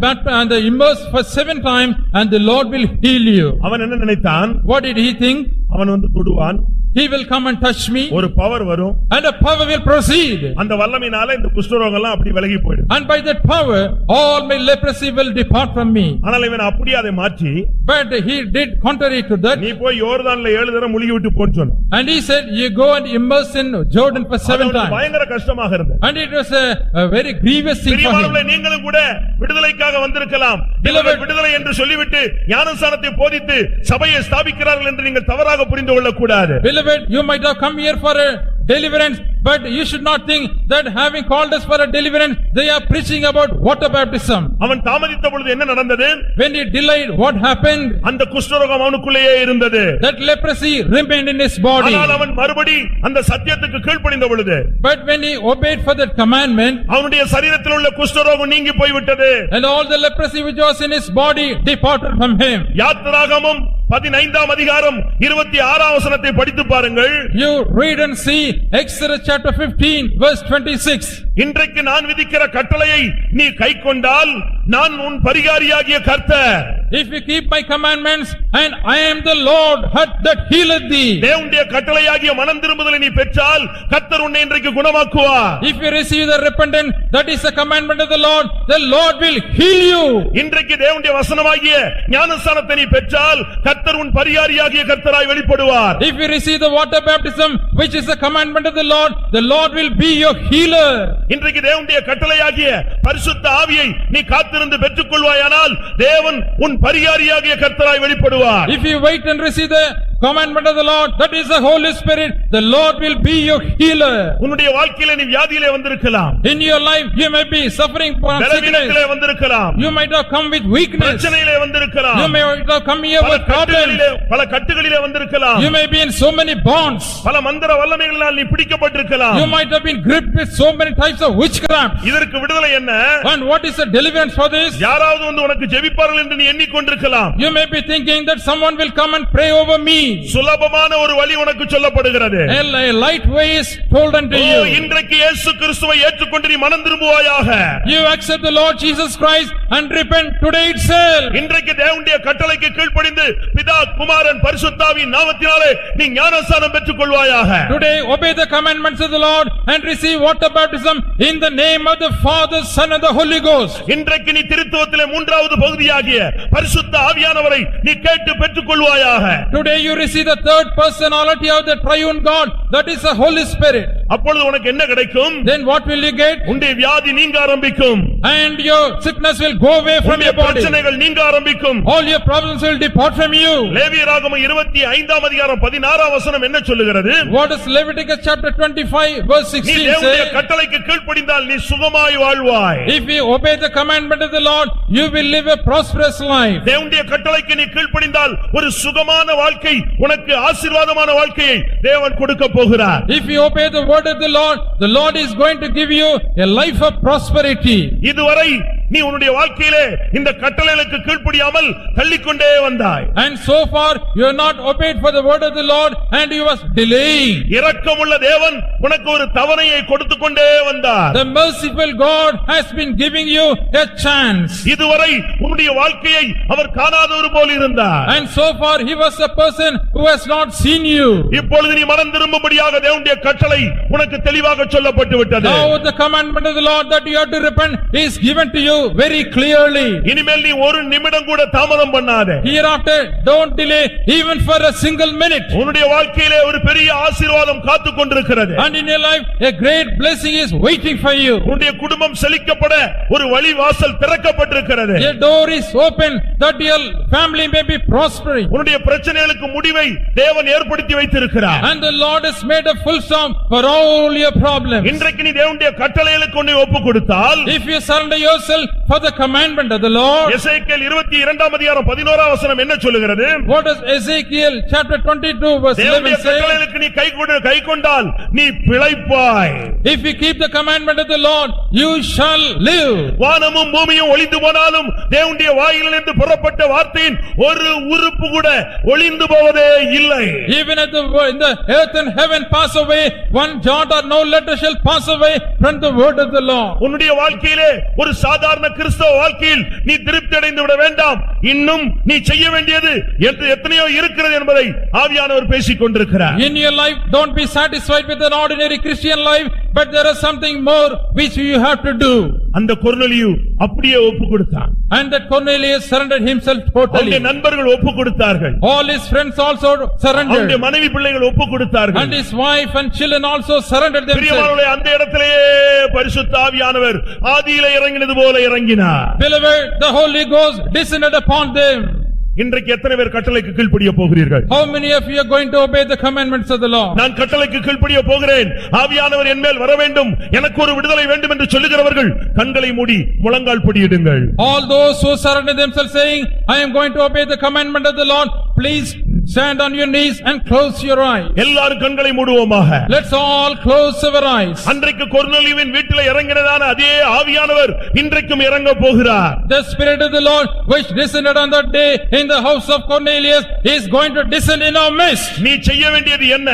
S2: immerse for 7 times and the Lord will heal you.
S1: அவன் என்ன நினைத்தான்?
S2: What did he think?
S1: அவன் வந்து தொடுவான்,
S2: he will come and touch me,
S1: ஒரு பவர் வரும்.
S2: and a power will proceed.
S1: அந்த வல்லமையினால இந்த குஷ்டரோகம் எல்லாம் அப்படி விலகி போயிடும்.
S2: And by that power, all my leprosy will depart from me.
S1: ஆனால் இவன் அப்படியே அதை மாற்றி,
S2: But he did contrary to that.
S1: நீ போய் யோர்தான்ல 7 தடவை முழுகி விட்டு போன்னு சொன்னான்.
S2: And he said, you go and immerse in Jordan for 7
S1: அது
S2: times.
S1: பயங்கர கஷ்டமாக இருந்தது.
S2: And it was a very grievous thing for him.
S1: பிரியமானவர்களே, நீங்களும் கூட விடுதலைக்காக வந்திருக்கலாம். இவர்கள் விடுதலை என்று சொல்லிவிட்டு ஞானஸ்நானத்தை போதித்து சபையை ஸ்தாபிக்கிறார்கள் என்று நீங்கள் தவறாக புரிந்து கொள்ளக்கூடாது.
S2: Beloved, you might have come here for a deliverance, but you should not think that having called us for a deliverance, they are preaching about water baptism.
S1: அவன் தாமதித்த பொழுது என்ன நடந்தது?
S2: When he delayed, what happened?
S1: அந்த குஷ்டரோகம் அவனுக்குள்ளேயே இருந்தது.
S2: That leprosy remained in his body.
S1: ஆனால் அவன் மறுபடி அந்த சத்தியத்துக்கு கீழ்ப்படிந்த பொழுது,
S2: But when he obeyed for that commandment,
S1: அவனுடைய சரீரத்தில் உள்ள குஷ்டரோகம் நீங்கி போய்விட்டது.
S2: and all the leprosy which was in his body departed from him.
S1: யாத்திராகமம் 15ஆம் அதிகாரம் 26ஆம் வசனத்தை படித்து பாருங்கள்.
S2: You read and see Exodus chapter 15 verse 26.
S1: இன்றைக்கு நான் விதிக்கிற கட்டளையை நீ கைக்கொண்டால் நான் உன் பரிகாரியாகிய கர்த்தர்.
S2: If you keep my commandments, and I am the Lord that healeth thee.
S1: தேவனுடைய கட்டளையாகிய மனம் திரும்புதலை நீ பெற்றால் கர்த்தர் உன்னை இன்றைக்கு குணமாக்குவார்.
S2: If you receive the repentance, that is the commandment of the Lord will heal you.
S1: இன்றைக்கு தேவனுடைய வசனமாகிய ஞானஸ்நானத்தை நீ பெற்றால் கர்த்தர் உன் பரிகாரியாகிய கர்த்தராய் வெளிப்படுவார்.
S2: If you receive the water baptism, which is the commandment of the Lord will be your healer.
S1: இன்றைக்கு தேவனுடைய கட்டளையாகிய பரிசுத்த ஆவியை நீ காத்திருந்து பெற்றுக்கொள்வாயானால் தேவன் உன் பரிகாரியாகிய கர்த்தராய் வெளிப்படுவார்.
S2: If you wait and receive the commandment of the Lord, that is the Holy Spirit, the Lord will be your healer.
S1: உன்னுடைய வாழ்க்கையிலே நீ வியாதியிலே வந்திருக்கலாம்.
S2: In your life, you may be suffering from
S1: பலவீனத்திலே
S2: sickness.
S1: வந்திருக்கலாம்.
S2: You might have come with weakness.
S1: பிரச்சனையிலே வந்திருக்கலாம்.
S2: You may have come here with problems.
S1: பல கட்டுகளிலே வந்திருக்கலாம்.
S2: You may be in so many bonds.
S1: பல மந்திர வல்லமைகளினால் நீ பிடிக்கப்பட்டிருக்கலாம்.
S2: You might have been gripped with so many types of witchcraft.
S1: இதற்கு விடுதலை என்ன?
S2: And what is the deliverance for this?
S1: யாராவது வந்து உனக்கு ஜெபிப்பார்கள் என்று நீ எண்ணிக்கொண்டிருக்கலாம்.
S2: You may be thinking that someone will come and pray over me.
S1: சுலபமான ஒரு வழி உனக்கு சொல்லப்படுகிறது.
S2: A light way is told unto you.
S1: இன்றைக்கு இயேசு கிறிஸ்துவை ஏற்றுக்கொண்டு நீ மனம் திரும்புவாயாக.
S2: You accept the Lord Jesus Christ and repent today itself.
S1: இன்றைக்கு தேவனுடைய கட்டளைக்கு கீழ்ப்படிந்து பிதா குமாரன் பரிசுத்தாவியின் நாமத்தினாலே நீ ஞானஸ்நானம் பெற்றுக் கொள்வாயாக.
S2: Today obey the commandments of the Lord and receive water baptism in the name of the Father, Son and the Holy Ghost.
S1: இன்றைக்கு நீ திருத்துவத்திலே 3வது பகுதியாகிய பரிசுத்த ஆவியானவரை நீ கேட்டு பெற்றுக் கொள்வாயாக.
S2: Today you receive the third personality of the triune God, that is the Holy Spirit.
S1: அப்பொழுது உனக்கு என்ன கிடைக்கும்?
S2: Then what will you get?
S1: உன்னுடைய வியாதி நீங்க ஆரம்பிக்கும்.
S2: And your sickness will go away from
S1: உன்னுடைய
S2: your body.
S1: பிரச்சனைகள் நீங்க ஆரம்பிக்கும்.
S2: All your problems will depart from you.
S1: லேவியராகமம் 25ஆம் அதிகாரம் 16ஆம் வசனம் என்ன சொல்லுகிறது?
S2: What does Leviticus chapter 25 verse
S1: நீ
S2: 16
S1: தேவனுடைய
S2: say?
S1: கட்டளைக்கு கீழ்ப்படிந்தால் நீ சுகமாய் வாழ்வாய்.
S2: If you obey the commandment of the Lord, you will live a prosperous life.
S1: தேவனுடைய கட்டளைக்கு நீ கீழ்ப்படிந்தால் ஒரு சுகமான வாழ்க்கை, உனக்கு ஆசீர்வாதமான வாழ்க்கையை தேவன் கொடுக்க போகிறார்.
S2: If you obey the word of the Lord is going to give you a life of prosperity.
S1: இதுவரை நீ உன்னுடைய வாழ்க்கையிலே இந்த கட்டளைகளுக்கு கீழ்ப்படியாமல் தள்ளிக்கொண்டே வந்தாய்.
S2: And so far you have not obeyed for the word of the Lord and you was delaying.
S1: இரக்கமுள்ள தேவன் உனக்கு ஒரு தவணையை கொடுத்துக் கொண்டே வந்தார்.
S2: The merciful God has been giving you a chance.
S1: இதுவரை உன்னுடைய வாழ்க்கையை அவர் காணாதவர் போல் இருந்தார்.
S2: And so far he was a person who has not seen you.
S1: இப்பொழுது நீ மனம் திரும்பும்படியாக தேவனுடைய கட்டளை உனக்கு தெளிவாக சொல்லப்பட்டு விட்டது.
S2: Now the commandment of the Lord that you have to repent is given to you very clearly.
S1: இனிமேல் நீ ஒரு நிமிடம் கூட தாமதம் பண்ணாதே.
S2: Hereafter don't delay even for a single minute.
S1: உன்னுடைய வாழ்க்கையிலே ஒரு பெரிய ஆசீர்வாதம் காத்துக் கொண்டிருக்கிறது.
S2: And in your life a great blessing is waiting for you.
S1: உன்னுடைய குடும்பம் செழிக்கப்பட ஒரு வழி வாசல் திறக்கப்பட்டிருக்கிறது.
S2: A door is open that your family may be prospering.
S1: உன்னுடைய பிரச்சனைகளுக்கு முடிவை தேவன் ஏற்படுத்தி வைத்திருக்கிறார்.
S2: And the Lord has made a full stop for all your problems.
S1: இன்றைக்கு நீ தேவனுடைய கட்டளைகளுக்கு உன்னை ஒப்புக் கொடுத்தால்,
S2: If you surrender yourself for the commandment of the Lord.
S1: எசேக்கியேல் 22ஆம் அதிகாரம் 11ஆம் வசனம் என்ன சொல்லுகிறது?
S2: What does Ezekiel chapter 22 verse 11
S1: தேவனுடைய
S2: say?
S1: கட்டளைகளுக்கு நீ கைக்கொண்டால் நீ பிழைப்பாய்.
S2: If you keep the commandment of the Lord, you shall live.
S1: வானமும் பூமியும் ஒளிந்து போனாலும் தேவனுடைய வாயிலிருந்து புறப்பட்ட வார்த்தையின் ஒரு உறுப்பு கூட ஒளிந்து போவதே இல்லை.
S2: Even at in the earth and heaven pass away, one jot or no letter shall pass away from the word of the Lord.
S1: உன்னுடைய வாழ்க்கையிலே ஒரு சாதாரண சாதாரண கிறிஸ்தவ வாழ்க்கையில் நீ திருப்தி அடைந்து விட வேண்டாம். இன்னும் நீ செய்ய வேண்டியது எத்தனையோ இருக்கிறது என்பதை ஆவியானவர் பேசிக் கொண்டிருக்கிறார்.
S2: In your life, don't be satisfied with an ordinary Christian life, but there is something more which you have to do.
S1: அந்த கொர்நேலியு அப்படியே ஒப்பு கொடுத்தான்.
S2: And that Cornelius surrendered himself
S1: அவருடைய
S2: totally.
S1: நண்பர்கள் ஒப்பு கொடுத்தார்கள்.
S2: All his friends also
S1: அவருடைய
S2: surrendered.
S1: மனைவி பிள்ளைகள் ஒப்பு கொடுத்தார்கள்.
S2: And his wife and children also surrendered themselves.
S1: பிரியமானவர்களே, அந்த இடத்திலேயே பரிசுத்த ஆவியானவர் ஆதியிலே இறங்கினது போல இறங்கினார்.
S2: Beloved, the Holy Ghost descended upon them.
S1: இன்றைக்கு எத்தனை பேர் கட்டளைக்கு கீழ்ப்படிய போகிறீர்கள்?
S2: How many of you are going to obey the commandments of the Lord?
S1: நான் கட்டளைக்கு கீழ்ப்படிய போகிறேன், ஆவியானவர் என் மேல் வர வேண்டும், எனக்கு ஒரு விடுதலை வேண்டும் என்று சொல்லுகிறவர்கள் கண்களை மூடி முழங்கால் படியிடுங்கள்.
S2: All those who surrender themselves saying, I am going to obey the commandment of the Lord, please stand on your knees and close your eyes.
S1: எல்லாரும் கண்களை மூடுவோமாக.
S2: Let's all close our eyes.
S1: அன்றைக்கு கொர்நேலியுவின் வீட்டிலே இறங்கினதான அதே ஆவியானவர் இன்றைக்கும் இறங்க போகிறார்.
S2: The Spirit of the Lord which descended on that day in the house of Cornelius is going to descend in our midst.
S1: நீ செய்ய வேண்டியது என்ன?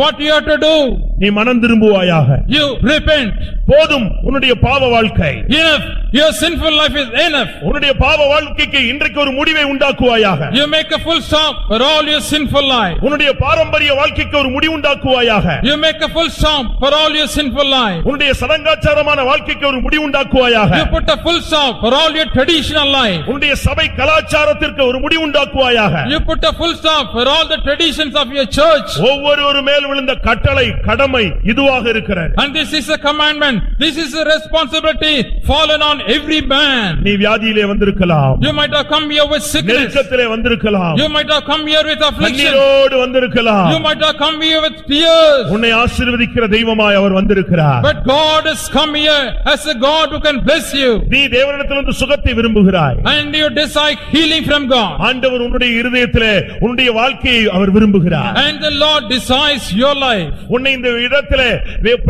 S2: What you have to do?
S1: நீ மனம் திரும்புவாயாக.
S2: You repent.
S1: போதும் உன்னுடைய பாவ வாழ்க்கை.
S2: Enough. Your sinful life is enough.
S1: உன்னுடைய பாவ வாழ்க்கைக்கு இன்றைக்கு ஒரு முடிவை உண்டாக்குவாயாக.
S2: You make a full stop for all your sinful life.
S1: உன்னுடைய பாரம்பரிய வாழ்க்கைக்கு ஒரு முடிவு உண்டாக்குவாயாக.
S2: You make a full stop for all your sinful life.
S1: உன்னுடைய சடங்காச்சாரமான வாழ்க்கைக்கு ஒரு முடிவு உண்டாக்குவாயாக.
S2: You put a full stop for all your traditional life.
S1: உன்னுடைய சபை கலாச்சாரத்திற்கு ஒரு முடிவு உண்டாக்குவாயாக.
S2: You put a full stop for all the traditions of your church.
S1: ஒவ்வொரு மேல் விழுந்த கட்டளை கடமை இதுவாக இருக்கிறது.
S2: And this is a commandment. This is a responsibility fallen on every man.
S1: நீ வியாதியிலே வந்திருக்கலாம்.
S2: You might have come here with sickness.
S1: நெருக்கத்திலே வந்திருக்கலாம்.
S2: You might have come here with affliction.
S1: கண்ணீரோடு வந்திருக்கலாம்.
S2: You might have come here with tears.
S1: உன்னை ஆசீர்வதிக்கிற தெய்வமாய் அவர் வந்திருக்கிறார்.
S2: But God has come here as a God who can bless you.
S1: நீ தேவனிடத்திலிருந்து சுகத்தை விரும்புகிறாய்.
S2: And you desire healing from God.
S1: ஆண்டவர் உன்னுடைய இருதயத்திலே உன்னுடைய வாழ்க்கையை அவர் விரும்புகிறார்.
S2: And the Lord desires your life.
S1: உன்னை இந்த இடத்திலே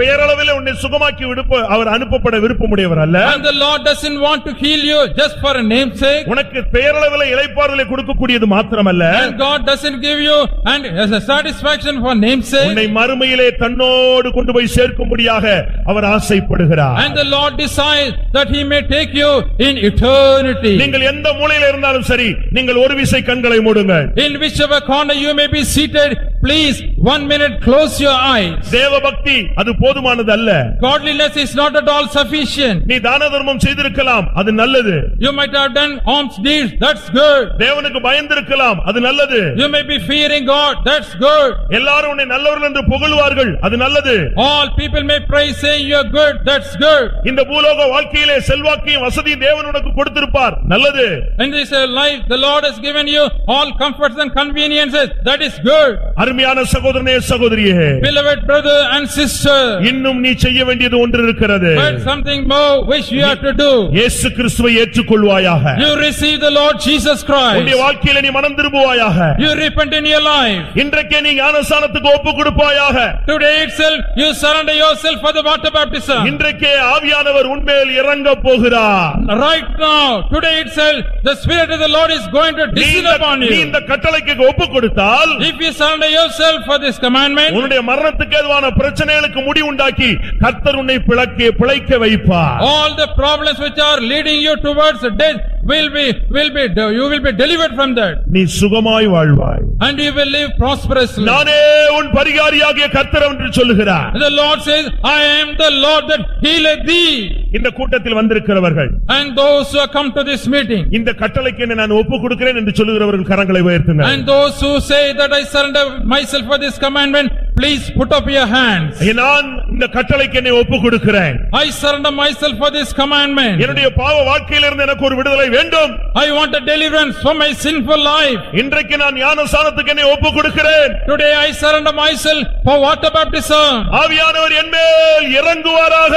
S1: பெயரளவிலே உன்னை சுகமாக்கி விடுப்ப அவர் அனுப்பப்பட விருப்பமுடையவர் அல்ல.
S2: And the Lord doesn't want to heal you just for a name's sake.
S1: உனக்கு பெயரளவிலே இளைப்பாறுதலை கொடுக்கக்கூடியது மாத்திரமல்ல.
S2: And God doesn't give you and as a satisfaction for name's sake.
S1: உன்னை மறுமையிலே தன்னோடு கொண்டு போய் சேர்க்கும்படியாக அவர் ஆசைப்படுகிறார்.
S2: And the Lord desires that he may take you in eternity.
S1: நீங்கள் எந்த மூலையில இருந்தாலும் சரி, நீங்கள் ஒரு விசை கண்களை மூடுங்கள்.
S2: In whichever corner you may be seated, please 1 minute close your eyes.
S1: தேவபக்தி அது போதுமானது அல்ல.
S2: Godliness is not at all sufficient.
S1: நீ தான தர்மம் செய்திருக்கலாம், அது நல்லது.
S2: You might have done alms deeds, that's good.
S1: தேவனுக்கு பயந்திருக்கலாம், அது நல்லது.
S2: You may be fearing God, that's good.
S1: எல்லாரும் உன்னை நல்லவர்கள் என்று புகழ்வார்கள், அது நல்லது.
S2: All people may praise saying you are good, that's good.
S1: இந்த பூலோக வாழ்க்கையிலே செல்வாக்கையும் வசதியும் தேவன் உனக்கு கொடுத்திருப்பார், நல்லது.
S2: In this life the Lord has given you all comforts and conveniences, that is good.
S1: அருமையான சகோதரனே சகோதரியே,
S2: Beloved brother and sister,
S1: இன்னும் நீ செய்ய வேண்டியது ஒன்று இருக்கிறது.
S2: but something more which you have to do.
S1: இயேசு கிறிஸ்துவை ஏற்றுக்கொள்வாயாக.
S2: You receive the Lord Jesus
S1: உன்னுடைய
S2: Christ.
S1: வாழ்க்கையிலே நீ மனம் திரும்புவாயாக.
S2: You repent in your life.
S1: இன்றைக்கே நீ ஞானஸ்நானத்துக்கு ஒப்பு கொடுப்பாயாக.
S2: Today itself you surrender yourself for the water baptism.
S1: இன்றைக்கே ஆவியானவர் உன்மேல் இறங்க போகிறார்.
S2: Right now, today itself the Spirit of the Lord is going to descend upon
S1: நீ
S2: you.
S1: இந்த கட்டளைக்கு ஒப்பு கொடுத்தால்,
S2: If you surrender yourself for this commandment,
S1: உன்னுடைய மரணத்துக்கு ஏதுவான பிரச்சனைகளுக்கு முடிவு உண்டாக்கி கர்த்தர் உன்னை பிழைக்க வைப்பார்.
S2: all the problems which are leading you towards death you will be delivered from that.
S1: நீ சுகமாய் வாழ்வாய்.
S2: And you will live prosperously.
S1: நானே உன் பரிகாரியாகிய கர்த்தர் என்று சொல்லுகிறார்.
S2: The Lord says, I am the Lord that healeth thee.
S1: இந்த கூட்டத்தில் வந்திருக்கிறவர்கள்,
S2: And those who have come to this meeting,
S1: இந்த கட்டளைக்கு என்னை நான் ஒப்பு கொடுக்கிறேன் என்று சொல்லுகிறவர்கள் கரங்களை உயர்த்துங்க.
S2: and those who say that I surrender myself for this commandment, please put up your hands.
S1: நான் இந்த கட்டளைக்கு என்னை ஒப்பு கொடுக்கிறேன்.
S2: I surrender myself for this commandment.
S1: என்னுடைய பாவ வாழ்க்கையிலிருந்து எனக்கு ஒரு விடுதலை வேண்டும்.
S2: I want a deliverance from my sinful life.
S1: இன்றைக்கு நான் ஞானஸ்நானத்துக்கு என்னை ஒப்பு கொடுக்கிறேன்.
S2: Today I surrender myself for water baptism.
S1: ஆவியானவர் என்மேல் இறங்குவாராக.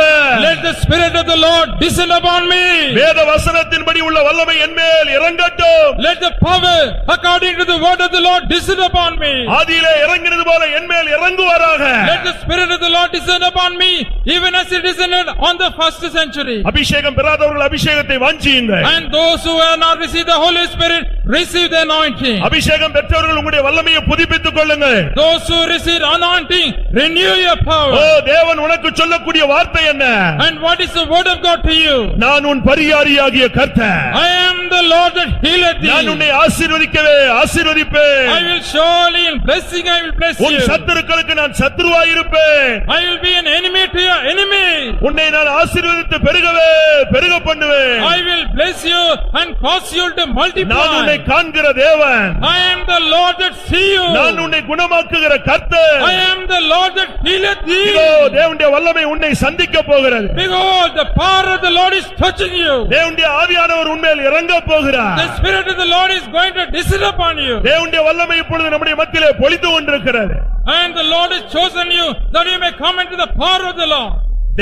S2: Let the Spirit of the Lord descend upon me.
S1: வேத வசனத்தின்படி உள்ள வல்லமை என்மேல் இறங்கட்டும்.
S2: Let the power according to the word of the Lord descend upon me.
S1: ஆதியிலே இறங்கினது போல என்மேல் இறங்குவாராக.
S2: Let the Spirit of the Lord descend upon me, even as it descended on the first century.
S1: அபிஷேகம் பெறாதவர்கள் அபிஷேகத்தை வாஞ்சியுங்கள்.
S2: And those who have not received the Holy Spirit, receive the anointing.
S1: அபிஷேகம் பெற்றவர்கள் உங்களுடைய வல்லமையை புதுப்பித்துக் கொள்ளுங்கள்.
S2: Those who receive anointing, renew your power.
S1: ஓ தேவன் உனக்கு சொல்லக்கூடிய வார்த்தை என்ன?
S2: And what is the word of God to you?
S1: நான் உன் பரியாரியாகிய கர்த்தர்.
S2: I am the Lord that healeth thee.
S1: நான் உன்னை ஆசீர்வதிக்கவே ஆசீர்வதிப்பேன்.
S2: I will surely in blessing I will bless
S1: உன்
S2: you.
S1: சத்துருக்களுக்கு நான் சத்துருவாய் இருப்பேன்.
S2: I will be an enemy to your enemy.
S1: உன்னை நான் ஆசீர்வதித்து பெருகவே பெருக பண்ணுவேன்.
S2: I will bless you and cause you to
S1: நான் உன்னை
S2: multiply.
S1: காண்கிற தேவன்.
S2: I am the Lord that see you.
S1: நான் உன்னை குணமாக்குகிற கர்த்தர்.
S2: I am the Lord that healeth thee.
S1: இதோ தேவனுடைய வல்லமை உன்னை சந்திக்க போகிறது.
S2: Behold, the power of the Lord is touching you.
S1: தேவனுடைய ஆவியானவர் உன்மேல் இறங்க போகிறார்.
S2: The Spirit of the Lord is going to descend upon you.
S1: தேவனுடைய வல்லமை இப்பொழுது நம்முடைய மத்தியிலே பொழிந்து கொண்டிருக்கிறது.
S2: And the Lord has chosen you that you may come into the power of the Lord.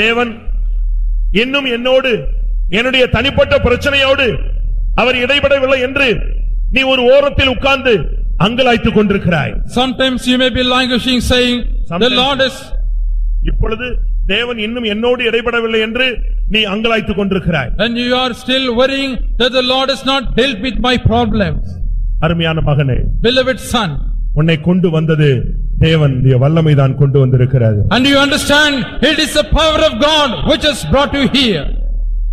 S1: தேவன் இன்னும் என்னோடு என்னுடைய தனிப்பட்ட பிரச்சனையோடு அவர் இடைபடவில்லை என்று நீ ஒரு ஓரத்தில் உட்கார்ந்து அங்கலாய்த்துக் கொண்டிருக்கிறாய்.
S2: Sometimes you may be languishing saying, the Lord is.
S1: இப்பொழுது தேவன் இன்னும் என்னோடு இடைபடவில்லை என்று நீ அங்கலாய்த்துக் கொண்டிருக்கிறாய்.
S2: And you are still worrying that the Lord has not dealt with my problems.
S1: அருமையான மகனே,
S2: Beloved son,
S1: உன்னை கொண்டு வந்தது தேவனுடைய வல்லமைதான் கொண்டு வந்திருக்கிறது.
S2: and you understand it is the power of God which has brought you here.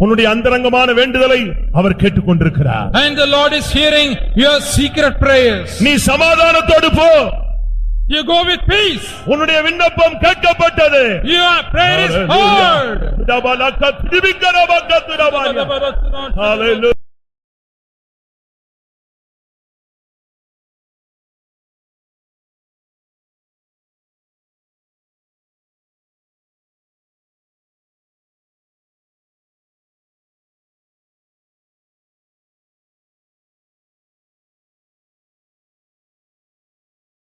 S1: உன்னுடைய அந்தரங்கமான வேண்டுதலை அவர் கேட்டுக்கொண்டிருக்கிறார்.
S2: And the Lord is hearing your secret prayers.
S1: நீ சமாதானத்தோடு போ.
S2: You go with peace.
S1: உன்னுடைய விண்ணப்பம் கேட்கப்பட்டது.
S2: Your prayer is heard.
S1: Hallelujah.